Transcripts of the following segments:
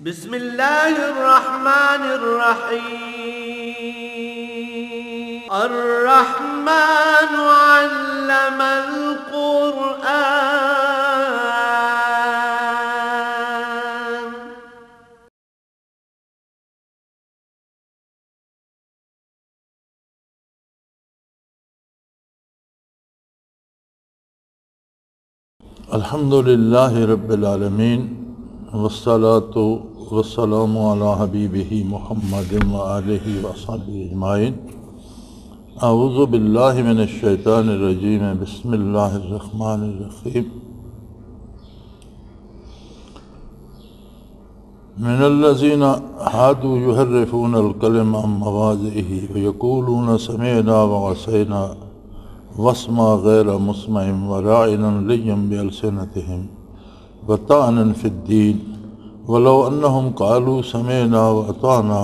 بسم اللہ الرحمن الرحیم الرحمن علم القرآن الحمد للہ رب العالمین والصلاة والسلام علی حبیبہ محمد وآلہ وصحبہ اجمعین۔ اعوذ باللہ من الشیطان الرجیم، بسم اللہ الرحمن الرحیم۔ من الذین ہادوا یحرفون الکلم عن مواضعہ ویقولون سمعنا وعصینا واسمع غیر مسمع وراعنا لیا بألسنتہم وطعنا فی الدین ولو انہم قالوا سمعنا واطعنا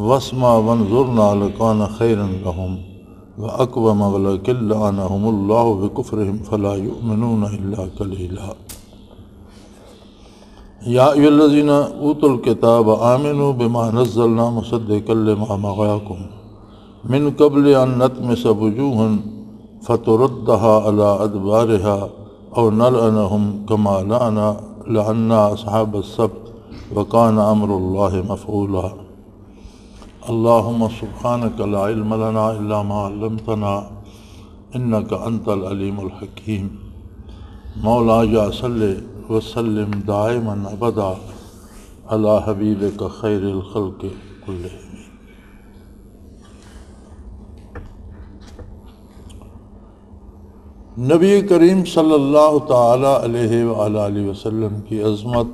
واسمع وانظرنا لکان خیرا لہم واقوم ولکن لعنہم اللہ بکفرہم فلا یؤمنون الا قلیلا۔ یا ایھا الذین اوتوا الکتاب آمنوا بما نزلنا مصدقا لما معکم من قبل ان نطمس وجوہا فتردها على ادبارها او نلعنهم كما لعنا اصحاب السبت وكان امر الله مفعولا۔ اللهم سبحانك لا علم لنا الا ما علمتنا انك انت العليم الحكيم۔ مولاي صل وسلم دائما ابدا على حبيبك خير الخلق كلهم۔ نبی کریم صلی اللہ تعالیٰ علیہ وآلہ وسلم کی عظمت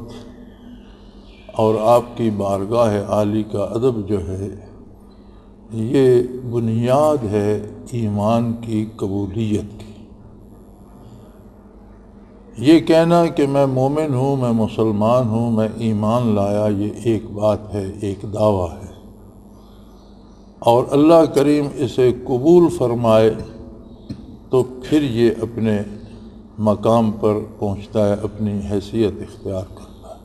اور آپ کی بارگاہ عالی کا ادب جو ہے، یہ بنیاد ہے ایمان کی قبولیت کی۔ یہ کہنا کہ میں مومن ہوں، میں مسلمان ہوں، میں ایمان لایا، یہ ایک بات ہے، ایک دعویٰ ہے، اور اللہ کریم اسے قبول فرمائے تو پھر یہ اپنے مقام پر پہنچتا ہے، اپنی حیثیت اختیار کرتا ہے۔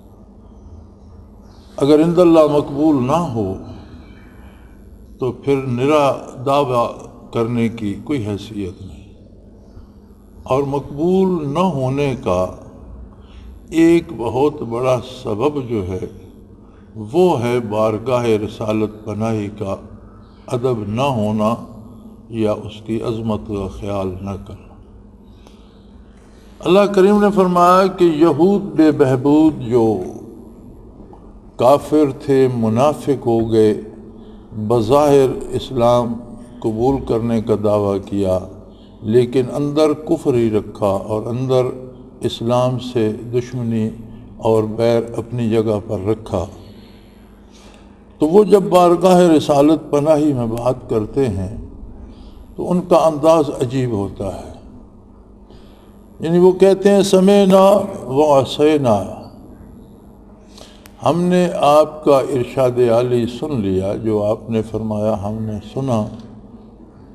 اگر عند اللہ مقبول نہ ہو تو پھر نرا دعویٰ کرنے کی کوئی حیثیت نہیں، اور مقبول نہ ہونے کا ایک بہت بڑا سبب جو ہے وہ ہے بارگاہ رسالت پناہی کا ادب نہ ہونا یا اس کی عظمت کا خیال نہ کرنا۔ اللہ کریم نے فرمایا کہ یہود بے بہبود جو کافر تھے، منافق ہو گئے، بظاہر اسلام قبول کرنے کا دعویٰ کیا لیکن اندر کفر ہی رکھا اور اندر اسلام سے دشمنی اور بیر اپنی جگہ پر رکھا، تو وہ جب بارگاہ رسالت پناہی میں بات کرتے ہیں تو ان کا انداز عجیب ہوتا ہے۔ یعنی وہ کہتے ہیں سمعنا وعصینا، ہم نے آپ کا ارشاد عالی سن لیا، جو آپ نے فرمایا ہم نے سنا،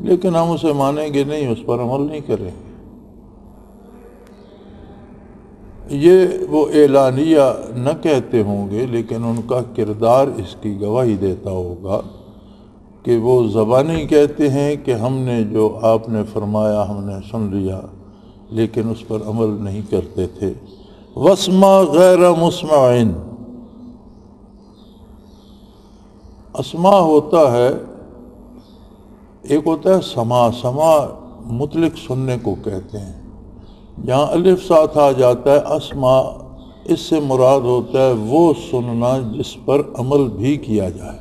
لیکن ہم اسے مانیں گے نہیں، اس پر عمل نہیں کریں گے۔ یہ وہ اعلانیہ نہ کہتے ہوں گے لیکن ان کا کردار اس کی گواہی دیتا ہوگا کہ وہ زبانی کہتے ہیں کہ ہم نے جو آپ نے فرمایا ہم نے سن لیا، لیکن اس پر عمل نہیں کرتے تھے۔ واسمع غیر مسمع، اسماع ہوتا ہے، ایک ہوتا ہے سماع مطلق سننے کو کہتے ہیں، جہاں الف ساتھ آ جاتا ہے اسماع، اس سے مراد ہوتا ہے وہ سننا جس پر عمل بھی کیا جائے۔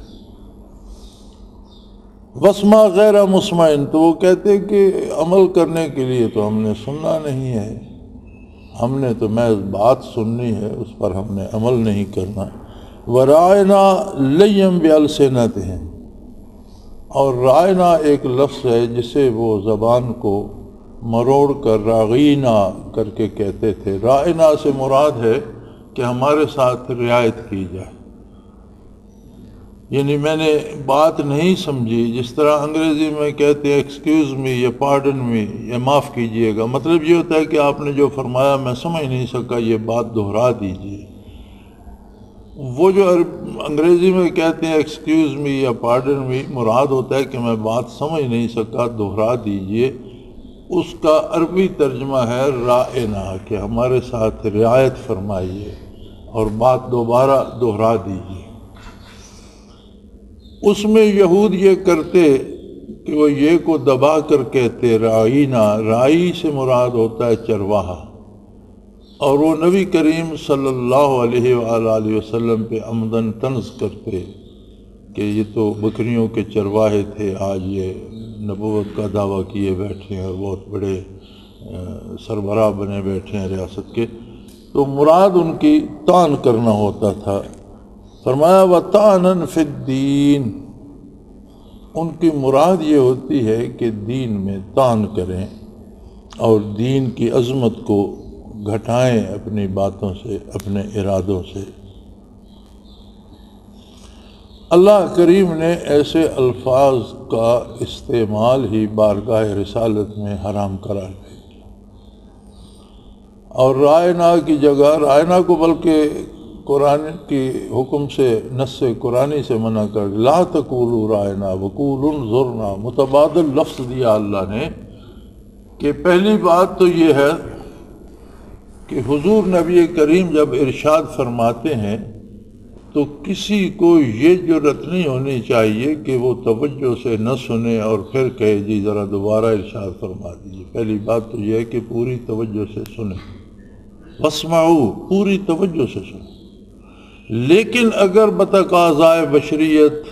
واسمع غیر مسمع، تو وہ کہتے کہ عمل کرنے کے لیے تو ہم نے سننا نہیں ہے، ہم نے تو محض بات سننی ہے، اس پر ہم نے عمل نہیں کرنا۔ وراعنا لیا بألسنتہم، اور رائنا ایک لفظ ہے جسے وہ زبان کو مروڑ کر راغینا کر کے کہتے تھے۔ رائنا سے مراد ہے کہ ہمارے ساتھ رعایت کی جائے، یعنی میں نے بات نہیں سمجھی، جس طرح انگریزی میں کہتے ہیں ایکسکیوز می یا پارڈن می یا معاف کیجئے گا، مطلب یہ ہوتا ہے کہ آپ نے جو فرمایا میں سمجھ نہیں سکا، یہ بات دہرا دیجئے۔ وہ جو انگریزی میں کہتے ہیں ایکسکیوز می یا پارڈن می، مراد ہوتا ہے کہ میں بات سمجھ نہیں سکا، دہرا دیجئے، اس کا عربی ترجمہ ہے رائنا، کہ ہمارے ساتھ رعایت فرمائیے اور بات دوبارہ دہرا دیجئے۔ اس میں یہود یہ کرتے کہ وہ یہ کو دبا کر کہتے رائنا، رائی سے مراد ہوتا ہے چرواہا، اور وہ نبی کریم صلی اللہ علیہ وآلہ وسلم پہ عمدن طنز کرتے کہ یہ تو بکریوں کے چرواہے تھے، آج یہ نبوت کا دعویٰ کیے بیٹھے ہیں اور بہت بڑے سربراہ بنے بیٹھے ہیں ریاست کے، تو مراد ان کی طعن کرنا ہوتا تھا۔ فرمایا وَطَعْنًا فِي الدِّينِ، ان کی مراد یہ ہوتی ہے کہ دین میں طعن کریں اور دین کی عظمت کو گھٹائیں اپنی باتوں سے، اپنے ارادوں سے۔ اللہ کریم نے ایسے الفاظ کا استعمال ہی بارگاہ رسالت میں حرام قرار دیا، اور رائنا کی جگہ، رائنا کو بلکہ قرآن کی حکم سے، نص قرآنی سے منع کر، لا تقولوا رائنا وقولوا انظرنا، متبادل لفظ دیا اللہ نے، کہ پہلی بات تو یہ ہے کہ حضور نبی کریم جب ارشاد فرماتے ہیں تو کسی کو یہ جرأت نہیں ہونی چاہیے کہ وہ توجہ سے نہ سنے اور پھر کہے جی ذرا دوبارہ ارشاد فرما دیجیے۔ پہلی بات تو یہ ہے کہ پوری توجہ سے سنیں، واسمعوا، پوری توجہ سے سنیں۔ لیکن اگر بتقاضائے بشریت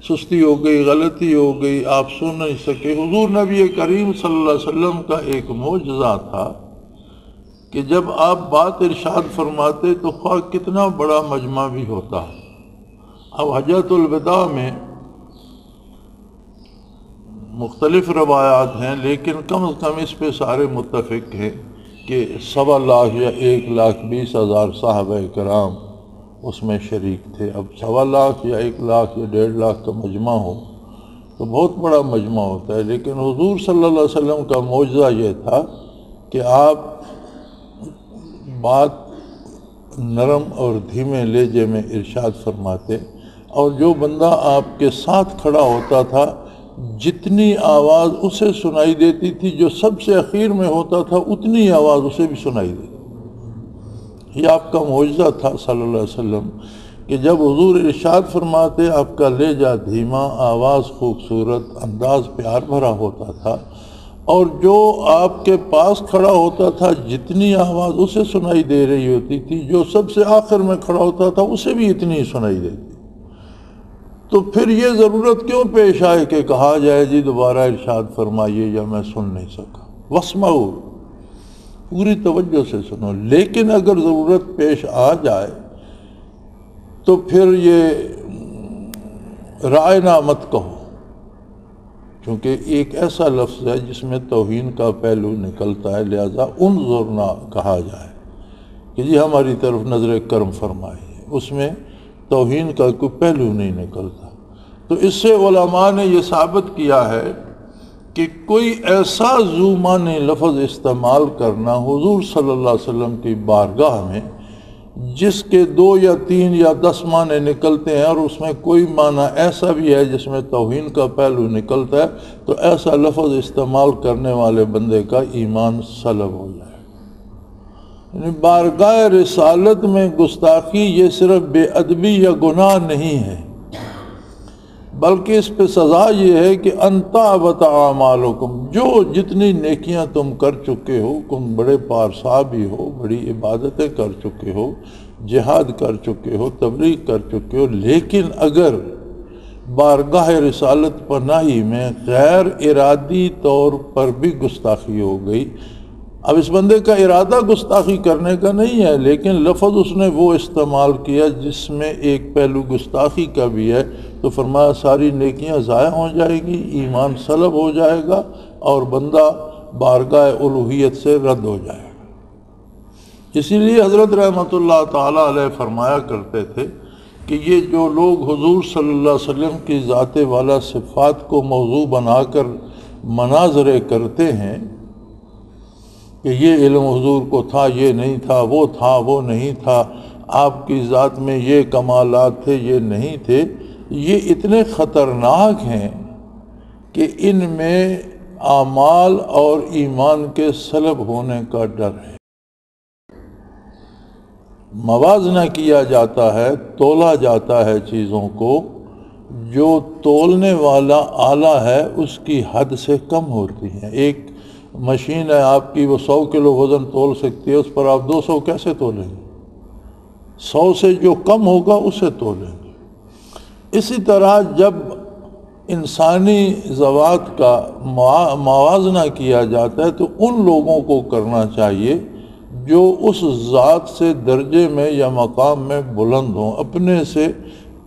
سستی ہو گئی، غلطی ہو گئی، آپ سن نہیں سکے، حضور نبی کریم صلی اللہ علیہ وسلم کا ایک معجزہ تھا کہ جب آپ بات ارشاد فرماتے تو خواہ کتنا بڑا مجمع بھی ہوتا۔ اب حجۃ الوداع میں مختلف روایات ہیں، لیکن کم از کم اس پہ سارے متفق ہیں کہ 1.25 لاکھ یا 1,20,000 صحابہ کرام اس میں شریک تھے۔ اب 1.25 لاکھ یا 1 لاکھ یا 1.5 لاکھ کا مجمع ہو تو بہت بڑا مجمع ہوتا ہے، لیکن حضور صلی اللہ علیہ وسلم کا معجزہ یہ تھا کہ آپ بات نرم اور دھیمے لہجے میں ارشاد فرماتے، اور جو بندہ آپ کے ساتھ کھڑا ہوتا تھا جتنی آواز اسے سنائی دیتی تھی، جو سب سے اخیر میں ہوتا تھا اتنی آواز اسے بھی سنائی دیتی۔ یہ آپ کا معجزہ تھا صلی اللہ علیہ وسلم کہ جب حضور ارشاد فرماتے آپ کا لہجہ دھیما، آواز خوبصورت، انداز پیار بھرا ہوتا تھا، اور جو آپ کے پاس کھڑا ہوتا تھا جتنی آواز اسے سنائی دے رہی ہوتی تھی، جو سب سے آخر میں کھڑا ہوتا تھا اسے بھی اتنی سنائی دیتی۔ تو پھر یہ ضرورت کیوں پیش آئے کہ کہا جائے جی دوبارہ ارشاد فرمائیے یا میں سن نہیں سکا؟ واسمعوا، پوری توجہ سے سنو۔ لیکن اگر ضرورت پیش آ جائے تو پھر یہ رائنا مت کہو، کیونکہ ایک ایسا لفظ ہے جس میں توہین کا پہلو نکلتا ہے، لہذا انظرنا کہا جائے کہ جی ہماری طرف نظر کرم فرمائیے، اس میں توہین کا کوئی پہلو نہیں نکلتا۔ تو اس سے علماء نے یہ ثابت کیا ہے کہ کوئی ایسا ذو معنی لفظ استعمال کرنا حضور صلی اللہ علیہ وسلم کی بارگاہ میں جس کے 2 یا 3 یا 10 معنی نکلتے ہیں، اور اس میں کوئی معنی ایسا بھی ہے جس میں توہین کا پہلو نکلتا ہے، تو ایسا لفظ استعمال کرنے والے بندے کا ایمان سلب ہو جائے۔ یعنی بارگاہ رسالت میں گستاخی یہ صرف بے ادبی یا گناہ نہیں ہے، بلکہ اس پہ سزا یہ ہے کہ انتابت اعمالکم، جو جتنی نیکیاں تم کر چکے ہو، تم بڑے پارسا بھی ہو، بڑی عبادتیں کر چکے ہو، جہاد کر چکے ہو، تبلیغ کر چکے ہو، لیکن اگر بارگاہ رسالت پناہی میں غیر ارادی طور پر بھی گستاخی ہو گئی، اب اس بندے کا ارادہ گستاخی کرنے کا نہیں ہے، لیکن لفظ اس نے وہ استعمال کیا جس میں ایک پہلو گستاخی کا بھی ہے، تو فرمایا ساری نیکیاں ضائع ہو جائے گی، ایمان سلب ہو جائے گا، اور بندہ بارگاہ الوہیت سے رد ہو جائے گا۔ اسی لیے حضرت رحمۃ اللہ تعالیٰ علیہ فرمایا کرتے تھے کہ یہ جو لوگ حضور صلی اللہ علیہ وسلم کی ذات والا صفات کو موضوع بنا کر مناظرے کرتے ہیں کہ یہ علم حضور کو تھا، یہ نہیں تھا، وہ نہیں تھا، آپ کی ذات میں یہ کمالات تھے، یہ نہیں تھے، یہ اتنے خطرناک ہیں کہ ان میں اعمال اور ایمان کے سلب ہونے کا ڈر ہے۔ موازنہ کیا جاتا ہے، تولا جاتا ہے چیزوں کو، جو تولنے والا آلہ ہے اس کی حد سے کم ہوتی ہیں۔ ایک مشین ہے آپ کی، وہ 100 کلو وزن تول سکتی ہے، اس پر آپ 200 کیسے تولیں گے؟ 100 سے جو کم ہوگا اسے تولیں گے۔ اسی طرح جب انسانی ذوات کا موازنہ کیا جاتا ہے تو ان لوگوں کو کرنا چاہیے جو اس ذات سے درجے میں یا مقام میں بلند ہوں۔ اپنے سے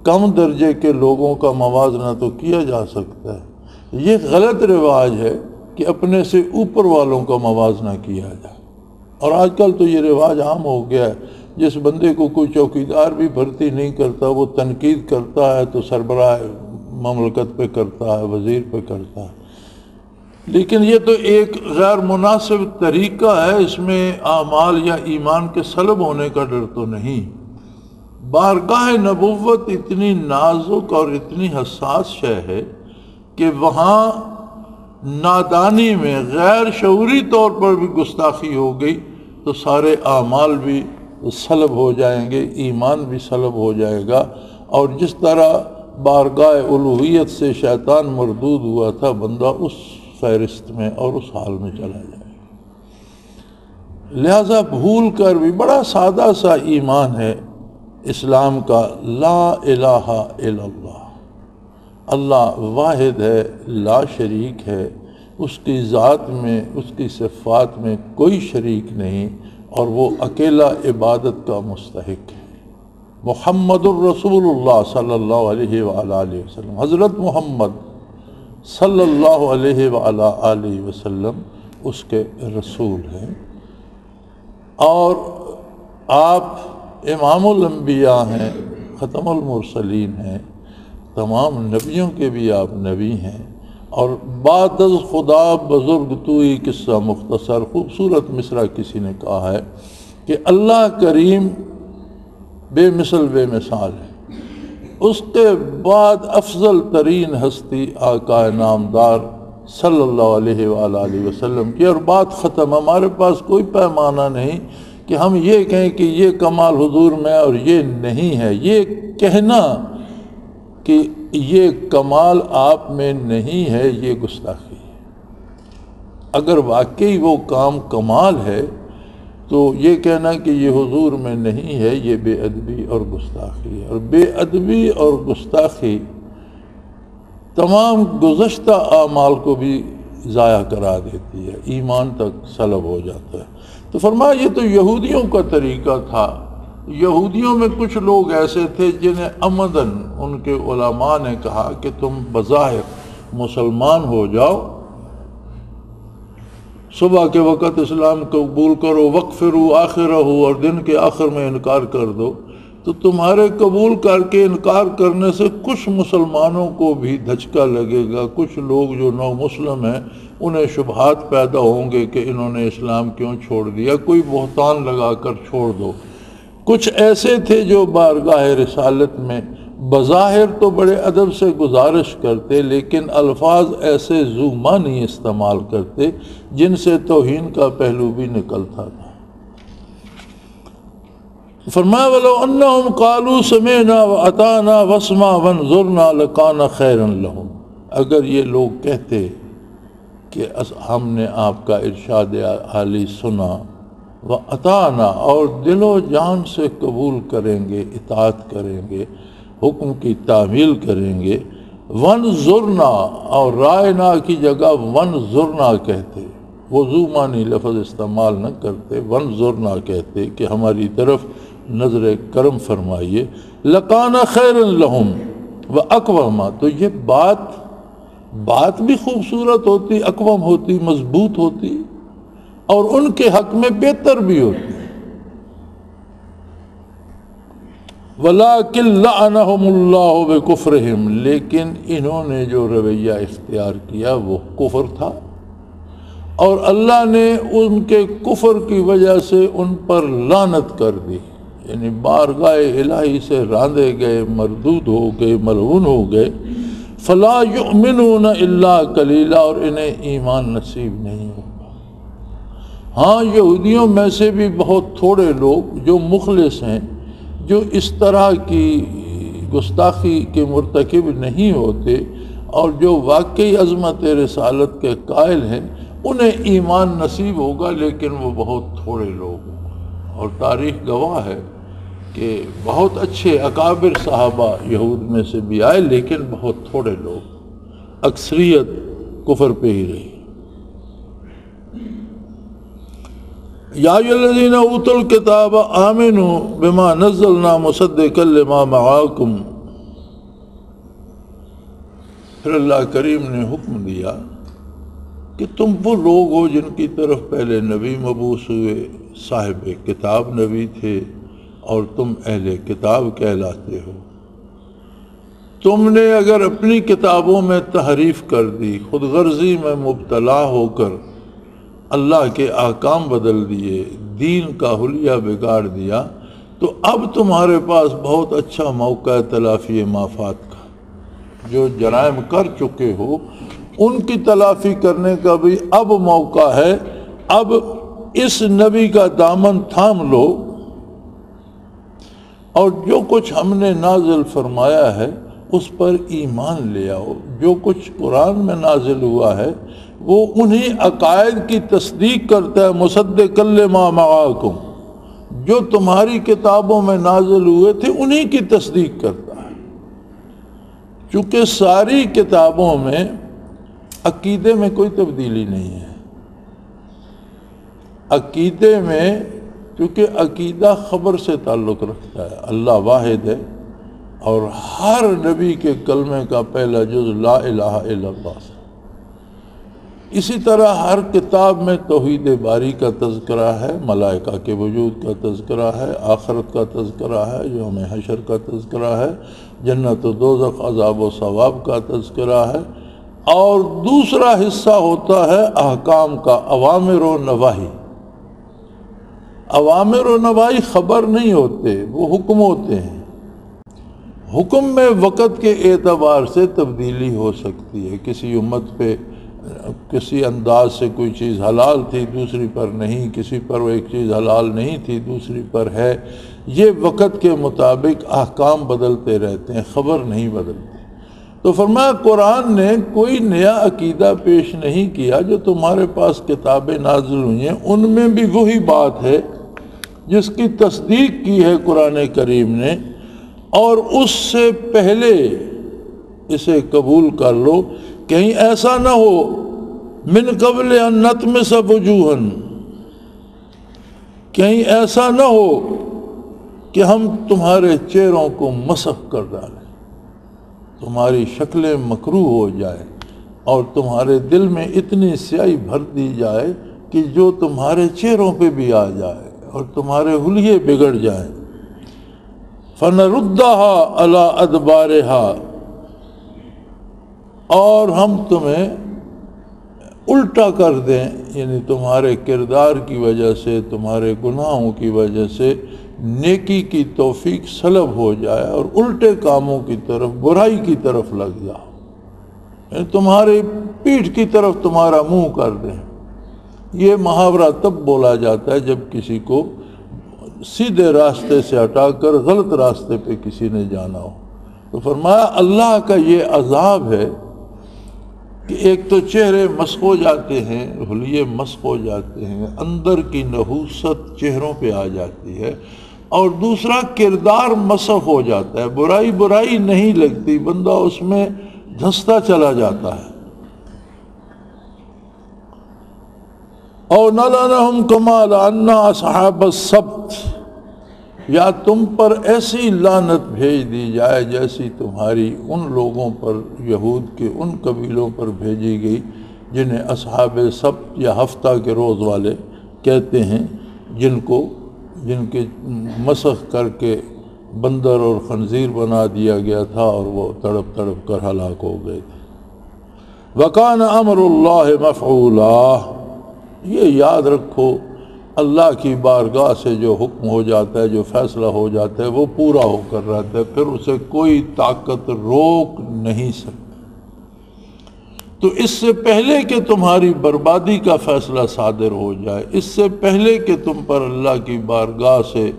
کم درجے کے لوگوں کا موازنہ تو کیا جا سکتا ہے، یہ غلط رواج ہے کہ اپنے سے اوپر والوں کا موازنہ کیا جائے۔ اور آج کل تو یہ رواج عام ہو گیا ہے، جس بندے کو کوئی چوکیدار بھی بھرتی نہیں کرتا، وہ تنقید کرتا ہے تو سربراہ مملکت پہ کرتا ہے، وزیر پہ کرتا ہے۔ لیکن یہ تو ایک غیر مناسب طریقہ ہے، اس میں اعمال یا ایمان کے سلب ہونے کا ڈر تو نہیں۔ بارگاہ نبوت اتنی نازک اور اتنی حساس شے ہے کہ وہاں نادانی میں غیر شعوری طور پر بھی گستاخی ہو گئی تو سارے اعمال بھی سلب ہو جائیں گے، ایمان بھی سلب ہو جائے گا، اور جس طرح بارگاہ الوہیت سے شیطان مردود ہوا تھا، بندہ اس فہرست میں اور اس حال میں چلا جائے۔ لہذا بھول کر بھی بڑا سادہ سا ایمان ہے اسلام کا، لا الہ الا اللہ، اللہ واحد ہے، لا شریک ہے، اس کی ذات میں، اس کی صفات میں کوئی شریک نہیں، اور وہ اکیلا عبادت کا مستحق ہے۔ محمد الرسول اللہ صلی اللہ علیہ وآلہ وسلم، حضرت محمد صلی اللہ علیہ وآلہ وسلم اس کے رسول ہیں، اور آپ امام الانبیاء ہیں، ختم المرسلین ہیں، تمام نبیوں کے بھی آپ نبی ہیں، اور بعد از خدا بزرگ توئی قصہ مختصر، خوبصورت مصرع کسی نے کہا ہے کہ اللہ کریم بے مثل بے مثال ہے، اس کے بعد افضل ترین ہستی آقا نامدار صلی اللہ علیہ وآلہ وسلم کی، اور بات ختم۔ ہمارے پاس کوئی پیمانہ نہیں کہ ہم یہ کہیں کہ یہ کمال حضور میں اور یہ نہیں ہے۔ یہ کہنا کہ یہ کمال آپ میں نہیں ہے، یہ گستاخی ہے۔ اگر واقعی وہ کام کمال ہے تو یہ کہنا کہ یہ حضور میں نہیں ہے، یہ بے ادبی اور گستاخی ہے، اور بے ادبی اور گستاخی تمام گزشتہ اعمال کو بھی ضائع کرا دیتی ہے، ایمان تک سلب ہو جاتا ہے۔ تو فرمایا یہ تو یہودیوں کا طریقہ تھا۔ یہودیوں میں کچھ لوگ ایسے تھے جنہیں عمداً ان کے علماء نے کہا کہ تم بظاہر مسلمان ہو جاؤ، صبح کے وقت اسلام قبول کرو، وَاغْفِرُوا آخِرَهُ، اور دن کے آخر میں انکار کر دو، تو تمہارے قبول کر کے انکار کرنے سے کچھ مسلمانوں کو بھی دھچکا لگے گا، کچھ لوگ جو نو مسلم ہیں انہیں شبہات پیدا ہوں گے کہ انہوں نے اسلام کیوں چھوڑ دیا، کوئی بہتان لگا کر چھوڑ دو۔ کچھ ایسے تھے جو بارگاہ رسالت میں بظاہر تو بڑے ادب سے گزارش کرتے، لیکن الفاظ ایسے ذو معنی استعمال کرتے جن سے توہین کا پہلو بھی نکلتا تھا۔ فرمایا وَلَوْ أَنَّهُمْ قَالُوا سَمِعْنَا وَأَطَعْنَا وَاسْمَعْ وَانظُرْنَا لَكَانَ خَيْرًا لَهُمْ، اگر یہ لوگ کہتے کہ ہم نے آپ کا ارشاد عالی سنا، وَأَطَعْنَا، اور دل و جان سے قبول کریں گے، اطاعت کریں گے، حکم کی تعمیل کریں گے، وَانظُرْنَا، اور رائنا کی جگہ وَانظُرْنَا کہتے، وہ ذو معنی لفظ استعمال نہ کرتے، وَانظُرْنَا کہتے کہ ہماری طرف نظر کرم فرمائیے، لَكَانَ خَيْرًا لَهُمْ وَأَقْوَمَ، تو یہ بات بھی خوبصورت ہوتی، اقوم ہوتی، مضبوط ہوتی، اور ان کے حق میں بہتر بھی ہوتی۔ وَلَٰكِن لَعَنَهُمُ اللَّهُ بِكُفْرِهِمْ، لیکن انہوں نے جو رویہ اختیار کیا وہ کفر تھا، اور اللہ نے ان کے کفر کی وجہ سے ان پر لعنت کر دی، یعنی بارگاہ الہی سے راندے گئے، مردود ہو گئے، ملعون ہو گئے، فلا یؤمنون الا قلیلا، اور انہیں ایمان نصیب نہیں ہوگا۔ ہاں یہودیوں میں سے بھی بہت تھوڑے لوگ جو مخلص ہیں، جو اس طرح کی گستاخی کے مرتکب نہیں ہوتے اور جو واقعی عظمت رسالت کے قائل ہیں، انہیں ایمان نصیب ہوگا، لیکن وہ بہت تھوڑے لوگ ہیں۔ اور تاریخ گواہ ہے کہ بہت اچھے اکابر صحابہ یہود میں سے بھی آئے، لیکن بہت تھوڑے لوگ، اکثریت کفر پہ ہی رہی۔ یا ایھا الذین اوتوا الکتاب آمنوا بما نزلنا مصدقا لما معاکم، پھر اللہ کریم نے حکم دیا کہ تم وہ لوگ ہو جن کی طرف پہلے نبی مبعوث ہوئے، صاحب کتاب نبی تھے، اور تم اہل کتاب کہلاتے ہو۔ تم نے اگر اپنی کتابوں میں تحریف کر دی، خود غرضی میں مبتلا ہو کر اللہ کے احکام بدل دیے، دین کا حلیہ بگاڑ دیا، تو اب تمہارے پاس بہت اچھا موقع ہے تلافی مافات کا۔ جو جرائم کر چکے ہو ان کی تلافی کرنے کا بھی اب موقع ہے۔ اب اس نبی کا دامن تھام لو، اور جو کچھ ہم نے نازل فرمایا ہے اس پر ایمان لے آؤ۔ جو کچھ قرآن میں نازل ہوا ہے وہ انہی عقائد کی تصدیق کرتا ہے، مصدقا لما معاکم، جو تمہاری کتابوں میں نازل ہوئے تھے انہی کی تصدیق کرتا ہے۔ چونکہ ساری کتابوں میں عقیدے میں کوئی تبدیلی نہیں ہے۔ عقیدے میں، چونکہ عقیدہ خبر سے تعلق رکھتا ہے، اللہ واحد ہے، اور ہر نبی کے کلمے کا پہلا جز لا الہ الا اللہ ہے۔ اسی طرح ہر کتاب میں توحید باری کا تذکرہ ہے، ملائکہ کے وجود کا تذکرہ ہے، آخرت کا تذکرہ ہے، یوم حشر کا تذکرہ ہے، جنت و دوزخ، عذاب و ثواب کا تذکرہ ہے، اور دوسرا حصہ ہوتا ہے احکام کا، اوامر و نواہی۔ اوامر و نواہی خبر نہیں ہوتے، وہ حکم ہوتے ہیں۔ حکم میں وقت کے اعتبار سے تبدیلی ہو سکتی ہے، کسی امت پہ کسی انداز سے کوئی چیز حلال تھی دوسری پر نہیں، کسی پر وہ ایک چیز حلال نہیں تھی دوسری پر ہے۔ یہ وقت کے مطابق احکام بدلتے رہتے ہیں، خبر نہیں بدلتی۔ تو فرمایا قرآن نے کوئی نیا عقیدہ پیش نہیں کیا، جو تمہارے پاس کتابیں نازل ہوئی ہیں ان میں بھی وہی بات ہے جس کی تصدیق کی ہے قرآن کریم نے، اور اس سے پہلے اسے قبول کر لو، کہیں ایسا نہ ہو من قبل ان نطمس وجوہا، کہیں ایسا نہ ہو کہ ہم تمہارے چہروں کو مسخ کر ڈالیں، تمہاری شکلیں مکروہ ہو جائے اور تمہارے دل میں اتنی سیاہی بھر دی جائے کہ جو تمہارے چہروں پہ بھی آ جائے اور تمہارے حلیے بگڑ جائیں۔ فَنَرُدَّهَا عَلَىٰ أَدْبَارِهَا، اور ہم تمہیں الٹا کر دیں، یعنی تمہارے کردار کی وجہ سے، تمہارے گناہوں کی وجہ سے نیکی کی توفیق سلب ہو جائے اور الٹے کاموں کی طرف، برائی کی طرف لگ جاؤ، یعنی تمہاری پیٹھ کی طرف تمہارا منہ کر دیں۔ یہ محاورہ تب بولا جاتا ہے جب کسی کو سیدھے راستے سے ہٹا کر غلط راستے پہ کسی نے جانا ہو۔ تو فرمایا اللہ کا یہ عذاب ہے کہ ایک تو چہرے مسخ ہو جاتے ہیں، حلیے مسخ ہو جاتے ہیں، اندر کی نحوست چہروں پہ آ جاتی ہے، اور دوسرا کردار مسخ ہو جاتا ہے، برائی برائی نہیں لگتی، بندہ اس میں دھنستا چلا جاتا ہے۔ اور نَلَنَهُمْ كَمَا لَعَنَّا أَصْحَابَ السَّبْتِ، یا تم پر ایسی لعنت بھیج دی جائے جیسی تمہاری ان لوگوں پر، یہود کے ان قبیلوں پر بھیجی گئی جنہیں اصحاب سبت یا ہفتہ کے روز والے کہتے ہیں، جن کے مسخ کر کے بندر اور خنزیر بنا دیا گیا تھا اور وہ تڑپ تڑپ کر ہلاک ہو گئے تھے۔ وَكَانَ أَمْرُ اللَّهِ مَفْعُولًا، یہ یاد رکھو اللہ کی بارگاہ سے جو حکم ہو جاتا ہے، جو فیصلہ ہو جاتا ہے، وہ پورا ہو کر رہتا ہے، پھر اسے کوئی طاقت روک نہیں سکتی۔ تو اس سے پہلے کہ تمہاری بربادی کا فیصلہ صادر ہو جائے، اس سے پہلے کہ تم پر اللہ کی بارگاہ سے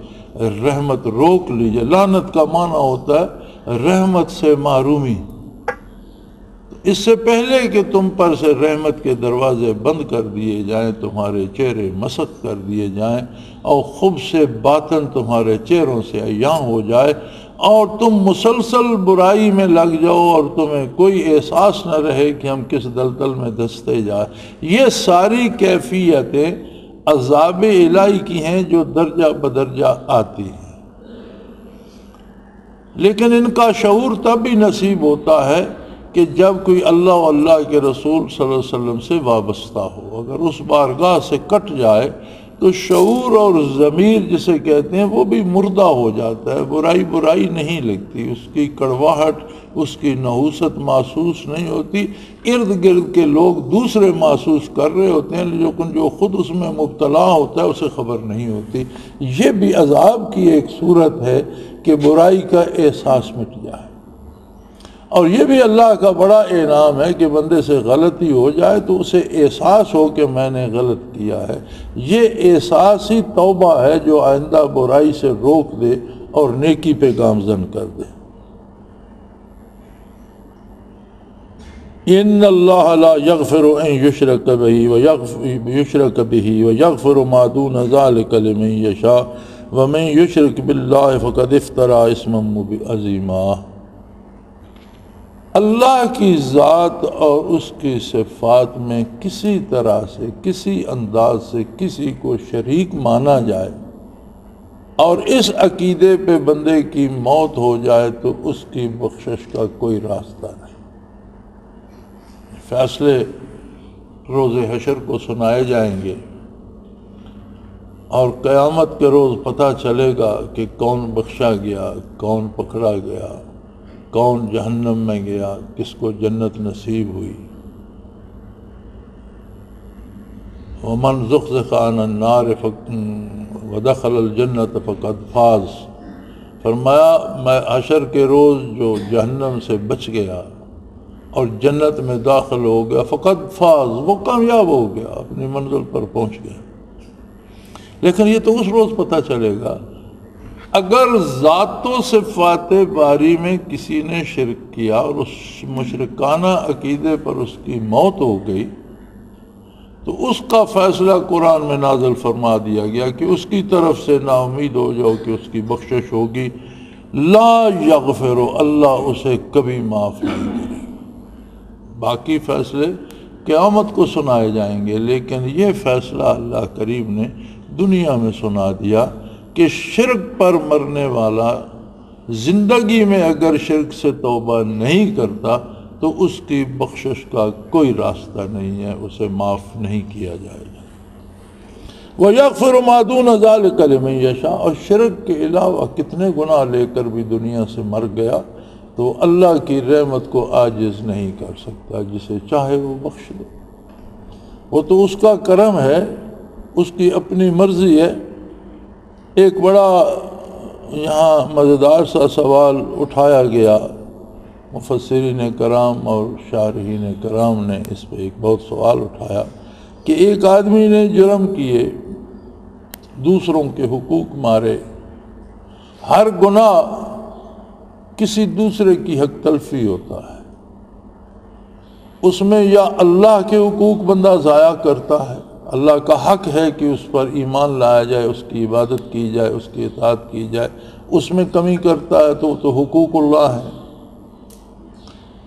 رحمت روک لی جائے، لعنت کا معنی ہوتا ہے رحمت سے محرومی، اس سے پہلے کہ تم پر سے رحمت کے دروازے بند کر دیے جائیں، تمہارے چہرے مسخ کر دیے جائیں اور خوب سے باطن تمہارے چہروں سے عیاں ہو جائے اور تم مسلسل برائی میں لگ جاؤ اور تمہیں کوئی احساس نہ رہے کہ ہم کس دلدل میں دھستے جائیں، یہ ساری کیفیتیں عذاب الہی کی ہیں جو درجہ بدرجہ آتی ہیں۔ لیکن ان کا شعور تب بھی نصیب ہوتا ہے کہ جب کوئی اللہ و اللہ کے رسول صلی اللہ علیہ وسلم سے وابستہ ہو۔ اگر اس بارگاہ سے کٹ جائے تو شعور اور ضمیر جسے کہتے ہیں وہ بھی مردہ ہو جاتا ہے، برائی برائی نہیں لگتی، اس کی کڑواہٹ، اس کی نحوست محسوس نہیں ہوتی، ارد گرد کے لوگ دوسرے محسوس کر رہے ہوتے ہیں لیکن جو خود اس میں مبتلا ہوتا ہے اسے خبر نہیں ہوتی۔ یہ بھی عذاب کی ایک صورت ہے کہ برائی کا احساس مٹ جائے، اور یہ بھی اللہ کا بڑا انعام ہے کہ بندے سے غلطی ہو جائے تو اسے احساس ہو کہ میں نے غلط کیا ہے۔ یہ احساس ہی توبہ ہے جو آئندہ برائی سے روک دے اور نیکی پہ گامزن کر دے۔ ان اللہ لا یغفر ان یشرک بہ ویغفر ما دون ذلک لمن یشاء ومن یشرک باللہ فقد افتری اثما عظیما۔ اللہ کی ذات اور اس کی صفات میں کسی طرح سے، کسی انداز سے کسی کو شریک مانا جائے اور اس عقیدے پہ بندے کی موت ہو جائے تو اس کی بخشش کا کوئی راستہ نہیں۔ فیصلے روز حشر کو سنائے جائیں گے اور قیامت کے روز پتہ چلے گا کہ کون بخشا گیا، کون پکڑا گیا، کون جہنم میں گیا، کس کو جنت نصیب ہوئی۔ ومن زحزح عن النار ودخل الجنت فقد فاز، فرمایا میں حشر کے روز جو جہنم سے بچ گیا اور جنت میں داخل ہو گیا، فقد فاز، وہ کامیاب ہو گیا، اپنی منزل پر پہنچ گیا۔ لیکن یہ تو اس روز پتہ چلے گا۔ اگر ذات و صفات باری میں کسی نے شرک کیا اور اس مشرکانہ عقیدے پر اس کی موت ہو گئی تو اس کا فیصلہ قرآن میں نازل فرما دیا گیا کہ اس کی طرف سے نا امید ہو جاؤ کہ اس کی بخشش ہوگی۔ لا یغفر، اللہ اسے کبھی معاف نہیں کرے گا۔ باقی فیصلے قیامت کو سنائے جائیں گے، لیکن یہ فیصلہ اللہ کریم نے دنیا میں سنا دیا کہ شرک پر مرنے والا زندگی میں اگر شرک سے توبہ نہیں کرتا تو اس کی بخشش کا کوئی راستہ نہیں ہے، اسے معاف نہیں کیا جائے گا۔ وَيَغْفِرُ مَا دُونَ ذَلِكَ لِمَن يَشَاءُ، اور شرک کے علاوہ کتنے گناہ لے کر بھی دنیا سے مر گیا تو اللہ کی رحمت کو عاجز نہیں کر سکتا، جسے چاہے وہ بخش دے۔ وہ تو اس کا کرم ہے، اس کی اپنی مرضی ہے۔ ایک بڑا یہاں مزیدار سا سوال اٹھایا گیا، مفسرین کرام اور شارحین کرام نے اس پہ ایک بہت سوال اٹھایا کہ ایک آدمی نے جرم کیے، دوسروں کے حقوق مارے، ہر گناہ کسی دوسرے کی حق تلفی ہوتا ہے، اس میں یا اللہ کے حقوق بندہ ضائع کرتا ہے، اللہ کا حق ہے کہ اس پر ایمان لایا جائے، اس کی عبادت کی جائے، اس کی اطاعت کی جائے، اس میں کمی کرتا ہے تو حقوق اللہ ہے۔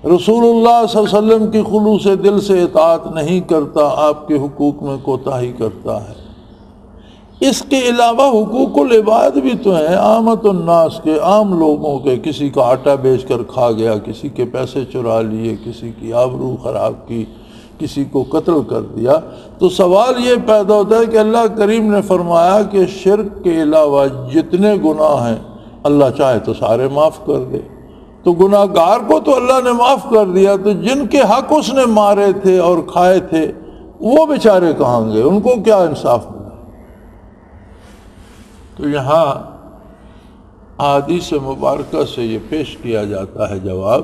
رسول اللہ صلی اللہ علیہ وسلم کی خلوص دل سے اطاعت نہیں کرتا، آپ کے حقوق میں کوتاہی کرتا ہے۔ اس کے علاوہ حقوق العباد بھی تو ہیں، عامت الناس کے، عام لوگوں کے، کسی کا آٹا بیچ کر کھا گیا، کسی کے پیسے چرا لیے، کسی کی آبرو خراب کی، کسی کو قتل کر دیا۔ تو سوال یہ پیدا ہوتا ہے کہ اللہ کریم نے فرمایا کہ شرک کے علاوہ جتنے گناہ ہیں اللہ چاہے تو سارے معاف کر دے، تو گناہ گار کو تو اللہ نے معاف کر دیا، تو جن کے حق اس نے مارے تھے اور کھائے تھے وہ بیچارے کہاں گئے، ان کو کیا انصاف ملا؟ تو یہاں احادیث مبارکہ سے یہ پیش کیا جاتا ہے جواب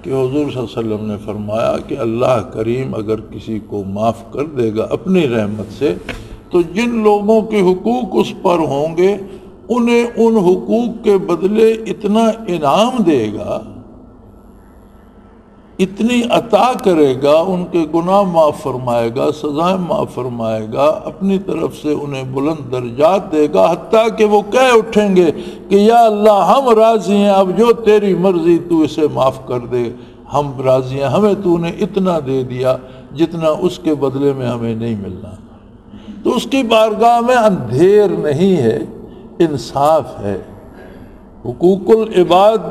کہ حضور صلی اللہ علیہ وسلم نے فرمایا کہ اللہ کریم اگر کسی کو معاف کر دے گا اپنی رحمت سے تو جن لوگوں کے حقوق اس پر ہوں گے انہیں ان حقوق کے بدلے اتنا انعام دے گا، اتنی عطا کرے گا، ان کے گناہ معاف فرمائے گا، سزائیں معاف فرمائے گا، اپنی طرف سے انہیں بلند درجات دے گا، حتیٰ کہ وہ کہہ اٹھیں گے کہ یا اللہ ہم راضی ہیں، اب جو تیری مرضی تو اسے معاف کر دے، ہم راضی ہیں، ہمیں تو نے اتنا دے دیا جتنا اس کے بدلے میں ہمیں نہیں ملنا۔ تو اس کی بارگاہ میں اندھیر نہیں ہے، انصاف ہے۔ حقوق العباد